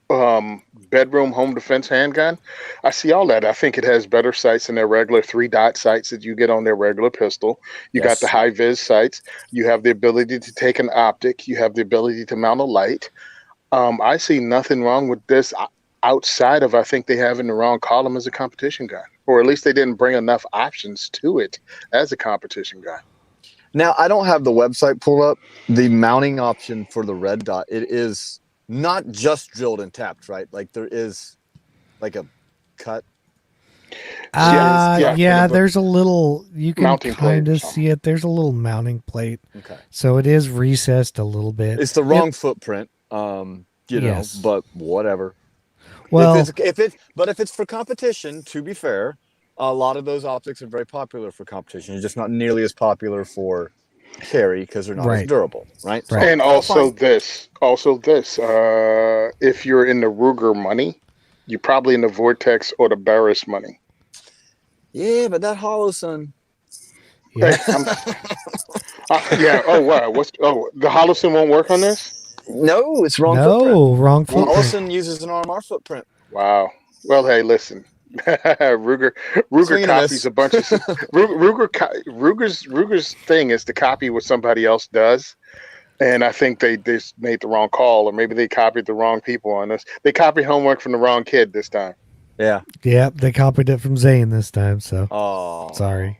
bedroom home defense handgun. I see all that. I think it has better sights than their regular 3-dot sights that you get on their regular pistol. You got the high vis sights. You have the ability to take an optic. You have the ability to mount a light. I see nothing wrong with this outside of, I think they have in the wrong column as a competition gun, or at least they didn't bring enough options to it as a competition gun. Now, I don't have the website pulled up. The mounting option for the red dot, it is not just drilled and tapped, right? Like there is like a cut. There's a little, you can kind of see it. There's a little mounting plate. Okay. So it is recessed a little bit. It's the wrong footprint, know, but whatever. Well, if it's for competition, to be fair, a lot of those optics are very popular for competition. It's just not nearly as popular for carry because they're not as durable, right? So, and also this, if you're in the Ruger money, you're probably in the Vortex or the Barris money. Yeah, but that hollow, son. Yeah. Oh wow. The Hollowson won't work on this? No, it's wrong. Wrong footprint. Hollowson uses an RMR footprint. Wow. Well, hey, llisten. Ruger copies a bunch of Ruger's thing is to copy what somebody else does, and I think they just made the wrong call, or maybe they copied the wrong people on this. They copied homework from the wrong kid this time. Yeah, they copied it from Zane this time. So, sorry.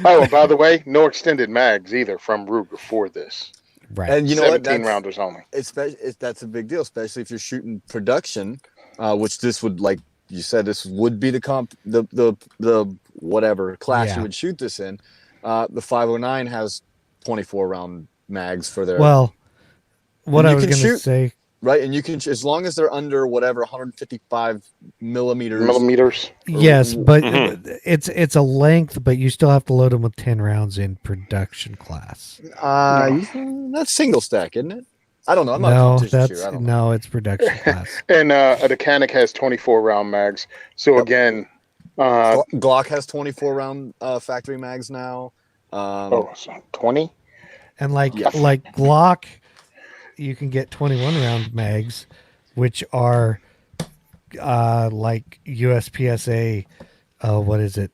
Oh, by the way, no extended mags either from Ruger for this. Right, and you know 17 rounders only. That's a big deal, especially if you're shooting production, which this would, like you said, this would be the whatever class you would shoot this in. The 509 has 24 round mags for their. Well, what And I you was can going to shoot- say, right, and you can, as long as they're under whatever 155 Millimeters. yes, but Mhm. it's a length, but you still have to load them with 10 rounds in production class. That's single stack, isn't it? I don't know. I'm not a No, competition that's shooter. I don't know. no, it's production class. And the Canic has 24 round mags. So Yep. again, Glock has 24 round factory mags now. so 20. And like Yes. Glock, you can get 21 round mags, which are like USPSA. What is it?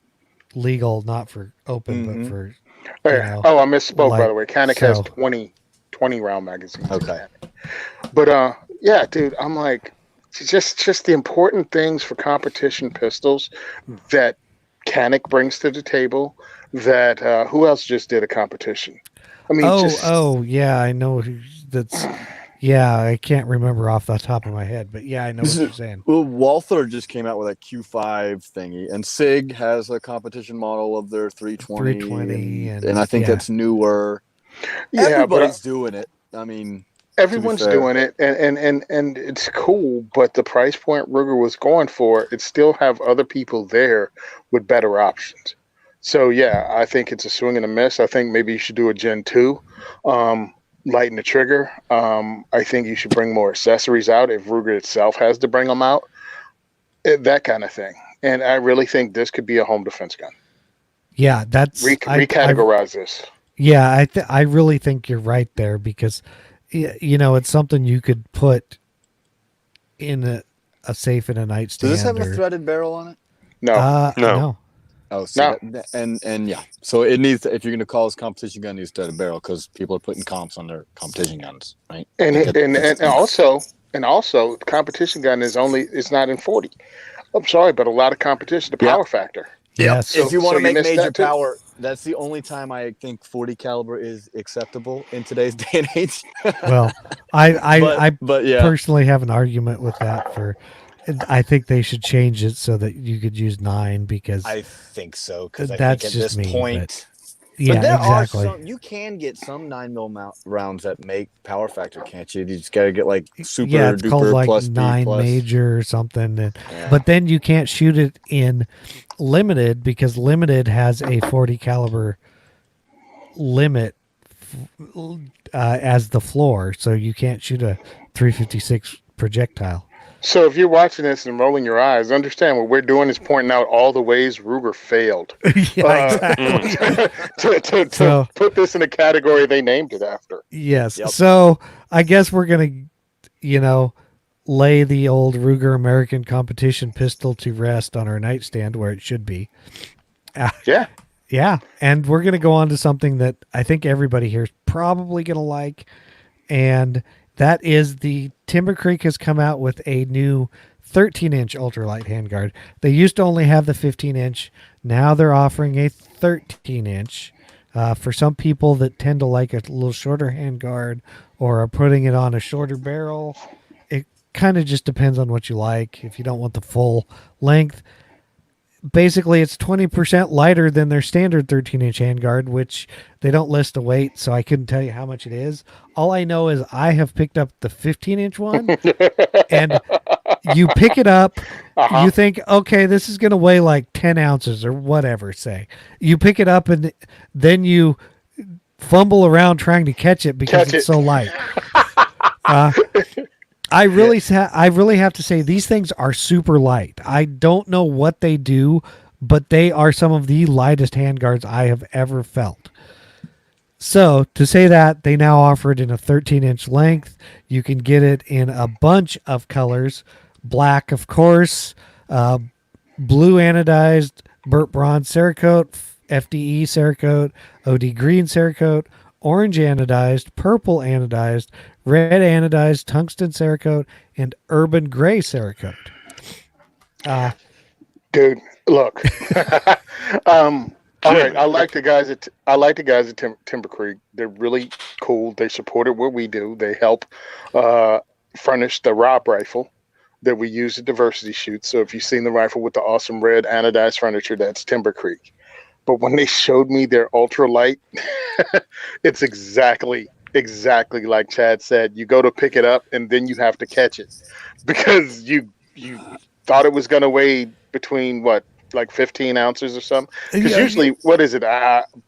Legal, not for open, but Mhm. for I misspoke, by the way. Canic has so- 20 round magazines. Okay. But yeah, dude, I'm like, just the important things for competition pistols that Canic brings to the table. That who else just did a competition? I mean, yeah, I know that's. Yeah, I can't remember off the top of my head, but yeah, I know what you're saying. Well, Walther just came out with a Q5 thingy, and SIG has a competition model of their 320, 320 and I think yeah. that's newer. yeah, Everybody's doing it. I mean, everyone's fair. doing it, and it's cool. But the price point Ruger was going for, it still have other people there with better options. So yeah, I think it's a swing and a miss. I think maybe you should do a Gen 2. Lighten the trigger. I think you should bring more accessories out if Ruger itself has to bring them out. That kind of thing. And I really think this could be a home defense gun. Yeah, that's Recategorize this. Yeah, I really think you're right there because, it's something you could put in a safe in a nightstand. Does this have a threaded barrel on it? No. No. Oh, so No. and yeah. So it needs to, if you're going to call this competition gun, it needs to threaded barrel because people are putting comps on their competition guns, right? And also, the competition gun is not in 40. I'm sorry, but a lot of competition, the power factor. Yes. If you want to make missed major that too? power, that's the only time I think 40 caliber is acceptable in today's day and age. Well, I but yeah, personally have an argument with that. I think they should change it so that you could use 9 because I think so because I That's think at just this me, point. yeah, But there exactly. are some, you can get some 9mm rounds that make power factor, can't you? You just got to get like super Yeah, it's duper called like plus 9 B plus. major or something. Yeah. But then you can't shoot it in limited because limited has a 40 caliber limit as the floor, so you can't shoot a 356 projectile. So if you're watching this and rolling your eyes, understand what we're doing is pointing out all the ways Ruger failed. Yeah, exactly. To put this in a category they named it after. Yes. Yep. So I guess we're gonna, lay the old Ruger American competition pistol to rest on our nightstand where it should be. Yeah. Yeah, and we're going to go on to something that I think everybody here is probably going to like, and that is the TimberCreek has come out with a new 13-inch ultralight handguard. They used to only have the 15-inch. Now they're offering a 13-inch. For some people that tend to like a little shorter handguard or are putting it on a shorter barrel, it kind of just depends on what you like. If you don't want the full length, basically it's 20% lighter than their standard 13-inch handguard, which they don't list a weight, so I couldn't tell you how much it is. All I know is I have picked up the 15-inch one, and you pick it up, you think, okay, this is going to weigh like 10 ounces or whatever, say. You pick it up, and then you fumble around trying to catch it because it's so light. I really have to say these things are super light. I don't know what they do, but they are some of the lightest handguards I have ever felt. So to say that, they now offer it in a 13-inch length. You can get it in a bunch of colors. Black, of course, blue anodized, burnt bronze Cerakote, FDE Cerakote, OD green Cerakote, orange anodized, purple anodized, red anodized, tungsten Cerakote, and urban gray Cerakote. Dude, look. All right, I like the guys at TimberCreek. They're really cool. They supported what we do. They help furnish the Rob rifle that we use at diversity shoots. So if you've seen the rifle with the awesome red anodized furniture, that's TimberCreek. But when they showed me their ultralight, it's exactly like Chad said. You go to pick it up and then you have to catch it because you thought it was going to weigh between what, like 15 ounces or something. Because usually, what is it?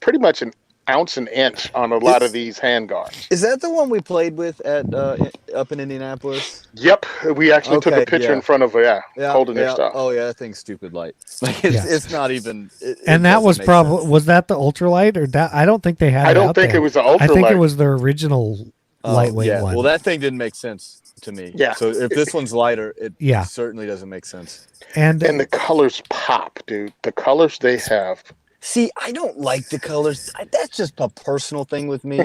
Pretty much an ounce an inch on a lot of these handguards. Is that the one we played with at up in Indianapolis? Yep, we actually took a picture in front of holding their stuff. Oh yeah, that thing's stupid light. Like it's not even. And that was probably was that the ultralight or that? I don't think they had. I don't think it was the ultralight. I think it was the original lightweight one. Well, that thing didn't make sense to me. Yeah. So if this one's lighter, it certainly doesn't make sense. And the colors pop, dude. The colors they have. See, I don't like the colors. That's just a personal thing with me.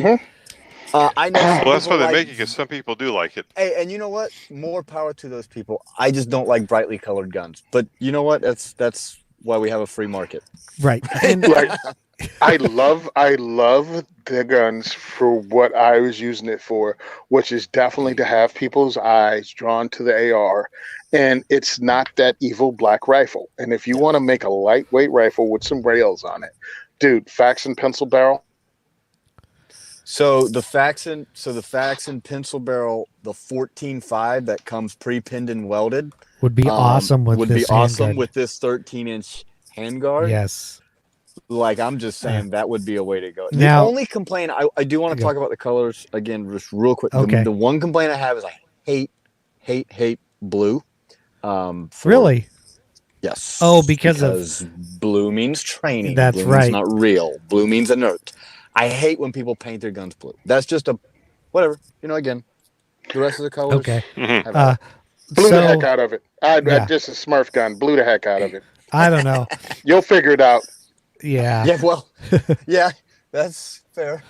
I know. Well, that's why they make it, because some people do like it. Hey, and you know what? More power to those people. I just don't like brightly colored guns. But you know what? That's why we have a free market. Right. And I love the guns for what I was using it for, which is definitely to have people's eyes drawn to the AR. And it's not that evil black rifle. And if you want to make a lightweight rifle with some rails on it, dude, Faxon pencil barrel. So the Faxon pencil barrel, the 14.5 that comes pre-pinned and welded, would be awesome with would this be awesome handguard. with this 13-inch handguard. Yes. Like, I'm just saying that would be a way to go. Now, the only complaint I do want to talk about the colors again, just real quick. Okay. The one complaint I have is I hate blue. Really? Yes. Oh, because blue means training. That's blue right. Means not real. Blue means inert. I hate when people paint their guns blue. That's just a whatever. Again, the rest of the colors. Okay. Blew the heck out of it. I just a Smurf gun. Blew the heck out of it. I don't know. You'll figure it out. Yeah. Yeah. Well. Yeah. That's fair.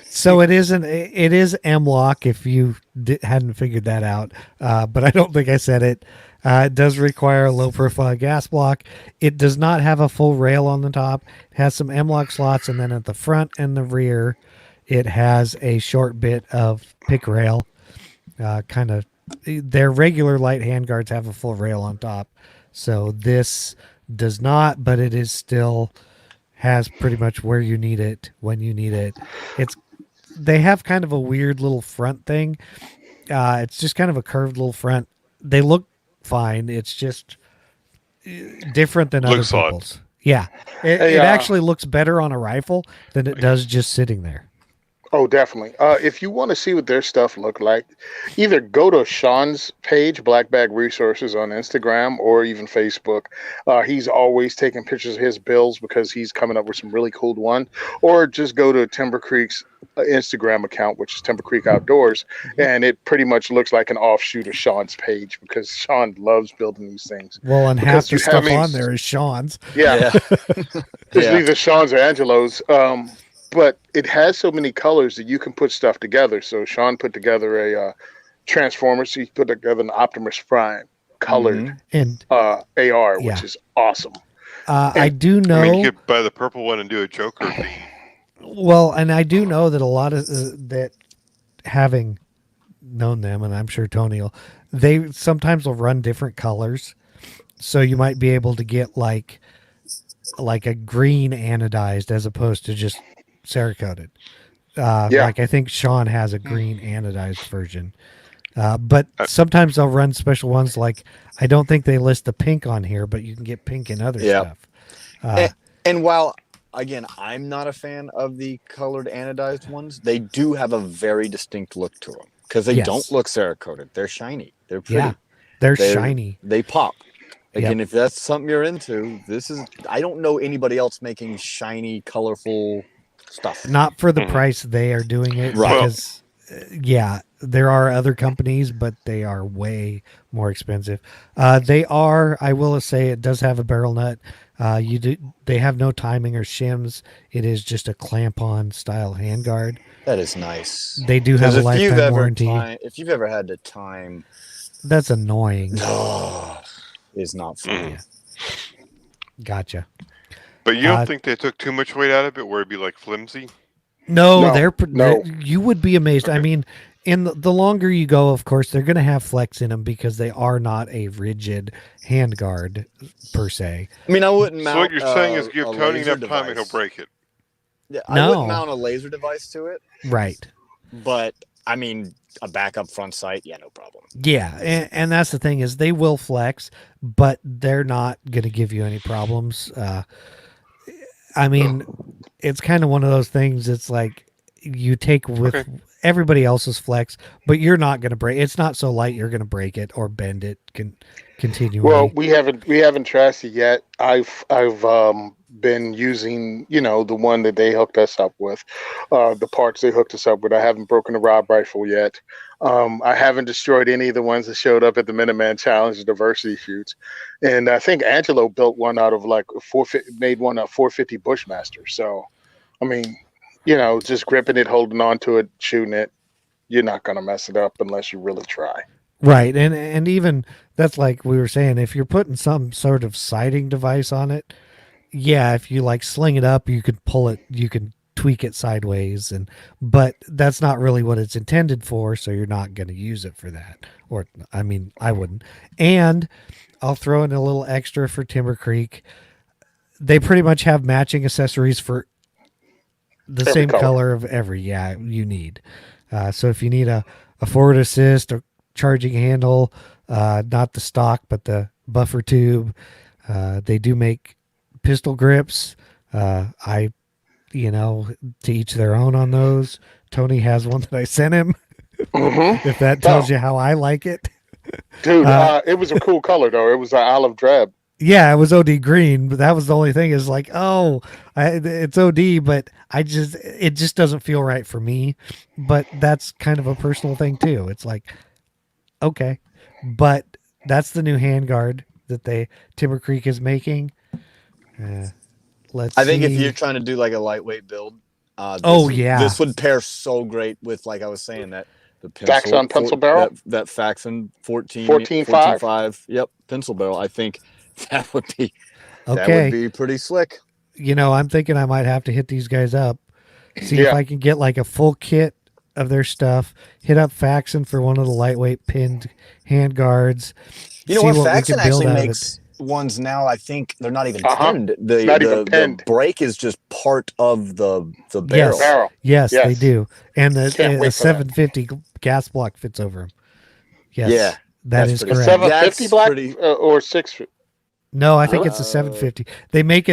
So it is M-lock if you hadn't figured that out. But I don't think I said it. It does require a low profile gas block. It does not have a full rail on the top. It has some M-lock slots, and then at the front and the rear, it has a short bit of pick rail. Their regular light handguards have a full rail on top. So this does not, but it is still has pretty much where you need it when you need it. They have kind of a weird little front thing. It's just kind of a curved little front. They look fine. It's just different than other people's. Odd. Yeah. It actually looks better on a rifle than it does just sitting there. Oh, definitely. If you want to see what their stuff look like, either go to Sean's page, Black Bag Resources, on Instagram or even Facebook. He's always taking pictures of his builds because he's coming up with some really cool one. Or just go to TimberCreeks Instagram account, which is Timber Creek Outdoors, and it pretty much looks like an offshoot of Sean's page because Sean loves building these things. Well, and half the stuff on there is Sean's. Yeah. It's either Sean's or Angelo's. But it has so many colors that you can put stuff together. So Sean put together a Transformer. So he put together an Optimus Prime colored and AR, which is awesome. I do know. You could buy the purple one and do a Joker theme. Well, and I do know that a lot of that, having known them, and I'm sure Tony will, they sometimes will run different colors. So you might be able to get like a green anodized as opposed to just Cerakoted. Like I think Sean has a green anodized version. But sometimes they'll run special ones. Like I don't think they list the pink on here, but you can get pink in other stuff. And while again, I'm not a fan of the colored anodized ones, they do have a very distinct look to them because they don't look Cerakoted. They're shiny. They're pretty. Yeah, they're shiny. They pop. Again, if that's something you're into, I don't know anybody else making shiny, colorful stuff. Not for the price they are doing it. Right. Because, there are other companies, but they are way more expensive. They are, I will say, it does have a barrel nut. They have no timing or shims. It is just a clamp-on style handguard. That is nice. They do have a lifetime warranty. If you've ever had to time, that's annoying. Is not fun. Gotcha. But you don't think they took too much weight out of it where it'd be like flimsy? No, you would be amazed. Okay. I mean, And the longer you go, of course, they're going to have flex in them because they are not a rigid handguard per se. I mean, I wouldn't So what mount you're saying is give a Tony laser enough time and he'll device. break it. Yeah, I wouldn't No. mount a laser device to it, Right. but I mean, a backup front sight, yeah, no problem. Yeah, and that's the thing is they will flex, but they're not going to give you any problems. I mean, it's kind of one of those things. It's like you take with Okay. everybody else's flex, but you're not going to break. It's not so light you're going to break it or bend it continually. Well, we haven't trashed it yet. I've been using the one that they hooked us up with, the parts they hooked us up with. I haven't broken the rod rifle yet. I haven't destroyed any of the ones that showed up at the Minuteman Challenge diversity shoots, and I think Angelo built one out of like made one a 450 Bushmaster. So, I mean, just gripping it, holding on to it, shooting it, you're not gonna mess it up unless you really try. Right, and even that's like we were saying, if you're putting some sort of sighting device on it, yeah, if you like sling it up, you could pull it, you can tweak it sideways, but that's not really what it's intended for, so you're not going to use it for that. Or, I mean, I wouldn't. And I'll throw in a little extra for Timber Creek. They pretty much have matching accessories for the Every same color. color of every you need. So if you need a forward assist or charging handle, not the stock but the buffer tube, they do make pistol grips. To each their own on those. Tony has one that I sent him. If that tells you how I like it. Dude, it was a cool color though. It was an olive drab. Yeah, it was OD green, but that was the only thing is like, it's OD, but it just doesn't feel right for me. But that's kind of a personal thing too. It's like, okay, but that's the new handguard that Timber Creek is making. I think if you're trying to do like a lightweight build, this would pair so great with, like I was saying, that the pencil barrel, that Faxon 14.5. 14.5. Yep, pencil barrel. I think that would be pretty slick. I'm thinking I might have to hit these guys up, see if I can get like a full kit of their stuff. Hit up Faxon for one of the lightweight pinned hand guards. You know what? Faxon actually makes ones now. I think they're not even pinned. The brake is just part of the barrel. Yes, they do, and the 750 gas block fits over them. Yes, yeah, that is correct. 750 block or 650. No, I think it's a 750. They make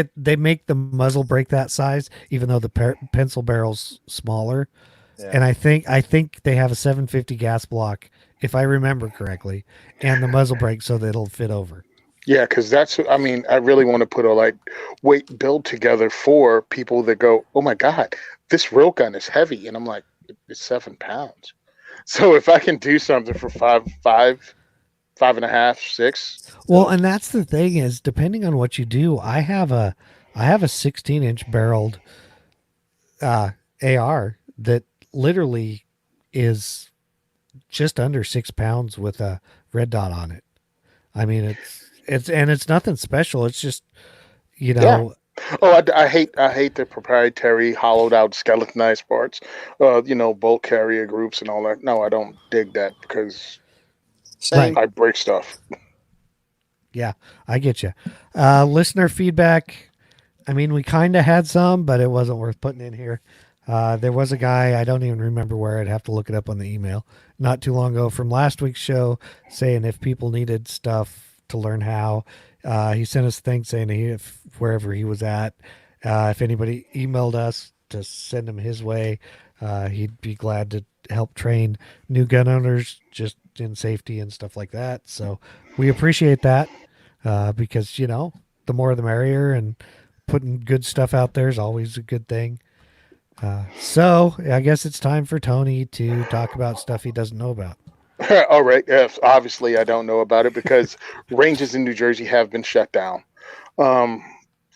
the muzzle brake that size, even though the pencil barrel's smaller. Yeah. And I think they have a 750 gas block, if I remember correctly, and the muzzle brake so that it'll fit over. Yeah, because I really want to put a weight build together for people that go, oh my God, this rail gun is heavy. And I'm like, it's 7 pounds. So if I can do something for 5.5, 6. Well, and that's the thing is, depending on what you do, I have a 16-inch barreled AR that literally is just under 6 pounds with a red dot on it. I mean, it's nothing special. It's just, Yeah. Oh, I hate the proprietary hollowed out skeletonized parts, bolt carrier groups and all that. No, I don't dig that because I break stuff. Yeah, I get you. Listener feedback. I mean, we kind of had some, but it wasn't worth putting in here. There was a guy, I don't even remember where, I'd have to look it up on the email, not too long ago from last week's show, saying if people needed stuff to learn how. He sent us a thing saying if wherever he was at, if anybody emailed us to send him his way, he'd be glad to help train new gun owners just in safety and stuff like that. So we appreciate that because, the more the merrier, and putting good stuff out there is always a good thing. So I guess it's time for Tony to talk about stuff he doesn't know about. All right. Yes, obviously I don't know about it because ranges in New Jersey have been shut down.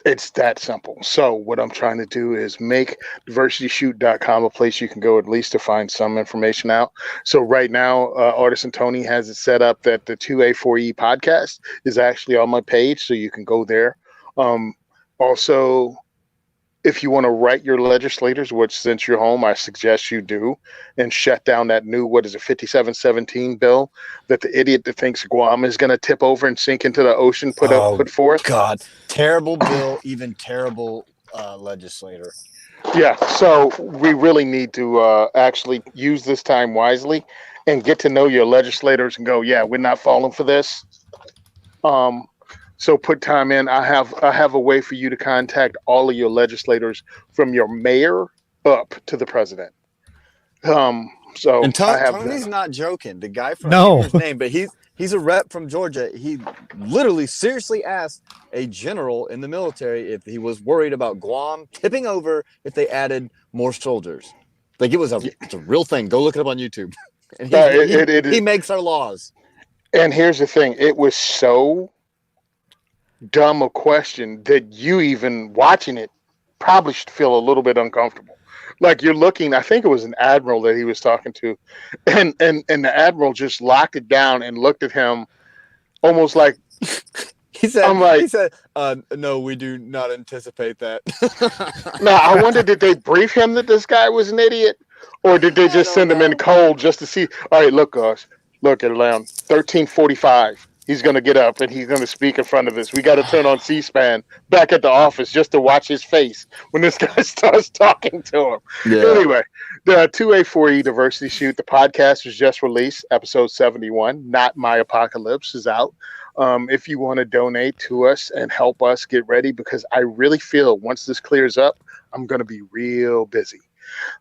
It's that simple. So what I'm trying to do is make diversityshoot.com a place you can go at least to find some information out. So right now, Artisan Tony has it set up that the 2A4E podcast is actually on my page, so you can go there. Also, if you want to write your legislators, which since you're home, I suggest you do, and shut down that new, 5717 bill that the idiot that thinks Guam is going to tip over and sink into the ocean put forth. God, terrible bill, even terrible legislator. Yeah, so we really need to actually use this time wisely and get to know your legislators and go, yeah, we're not falling for this. So put time in. I have a way for you to contact all of your legislators from your mayor up to the president. So And I have Tony's not joking. The guy from No. his name, but he's a rep from Georgia. He literally seriously asked a general in the military if he was worried about Guam tipping over if they added more soldiers. Like it's a real thing. Go look it up on YouTube. And he makes our laws. And here's the thing: it was so dumb a question that you even watching it probably should feel a little bit uncomfortable. Like you're looking, I think it was an admiral that he was talking to, and the admiral just locked it down and looked at him almost like he said, no, we do not anticipate that. Now, I wonder, did they brief him that this guy was an idiot? Or did they just send him in cold just to see, all right, look, guys, look at around 13:45. He's going to get up and he's going to speak in front of us. We got to turn on C-SPAN back at the office just to watch his face when this guy starts talking to him. Yeah. Anyway, the 2A4E Diversity Shoot, the podcast was just released. Episode 71, Not My Apocalypse, is out. If you want to donate to us and help us get ready, because I really feel once this clears up, I'm going to be real busy.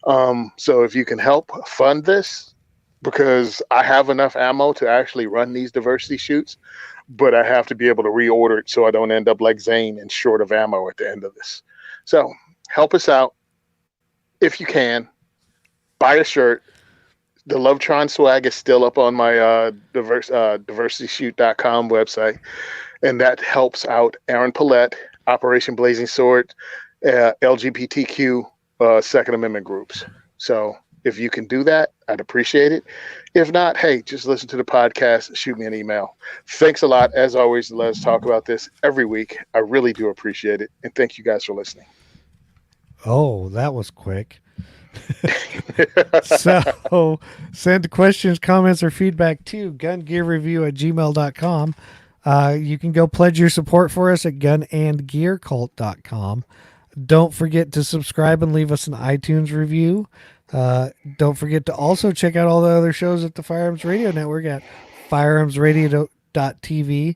So if you can help fund this, because I have enough ammo to actually run these diversity shoots, but I have to be able to reorder it so I don't end up like Zane and short of ammo at the end of this. So help us out if you can. Buy a shirt. The Lovetron swag is still up on my diversityshoot.com website, and that helps out Aaron Paulette, Operation Blazing Sword, LGBTQ Second Amendment groups. So if you can do that, I'd appreciate it. If not, hey, just listen to the podcast, shoot me an email. Thanks a lot. As always, let us talk about this every week. I really do appreciate it. And thank you guys for listening. Oh, that was quick. So send questions, comments, or feedback to gungearreview@gmail.com. You can go pledge your support for us at gunandgearcult.com. Don't forget to subscribe and leave us an iTunes review. Don't forget to also check out all the other shows at the Firearms Radio Network at firearmsradio.tv.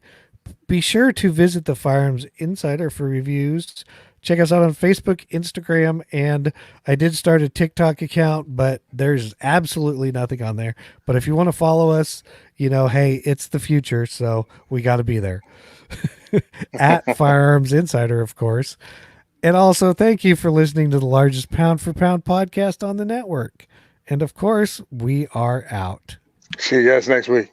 Be sure to visit the Firearms Insider for reviews. Check us out on Facebook, Instagram, and I did start a TikTok account, but there's absolutely nothing on there. But if you want to follow us, hey, it's the future, so we got to be there. At Firearms Insider, of course. And also, thank you for listening to the largest pound-for-pound podcast on the network. And, of course, we are out. See you guys next week.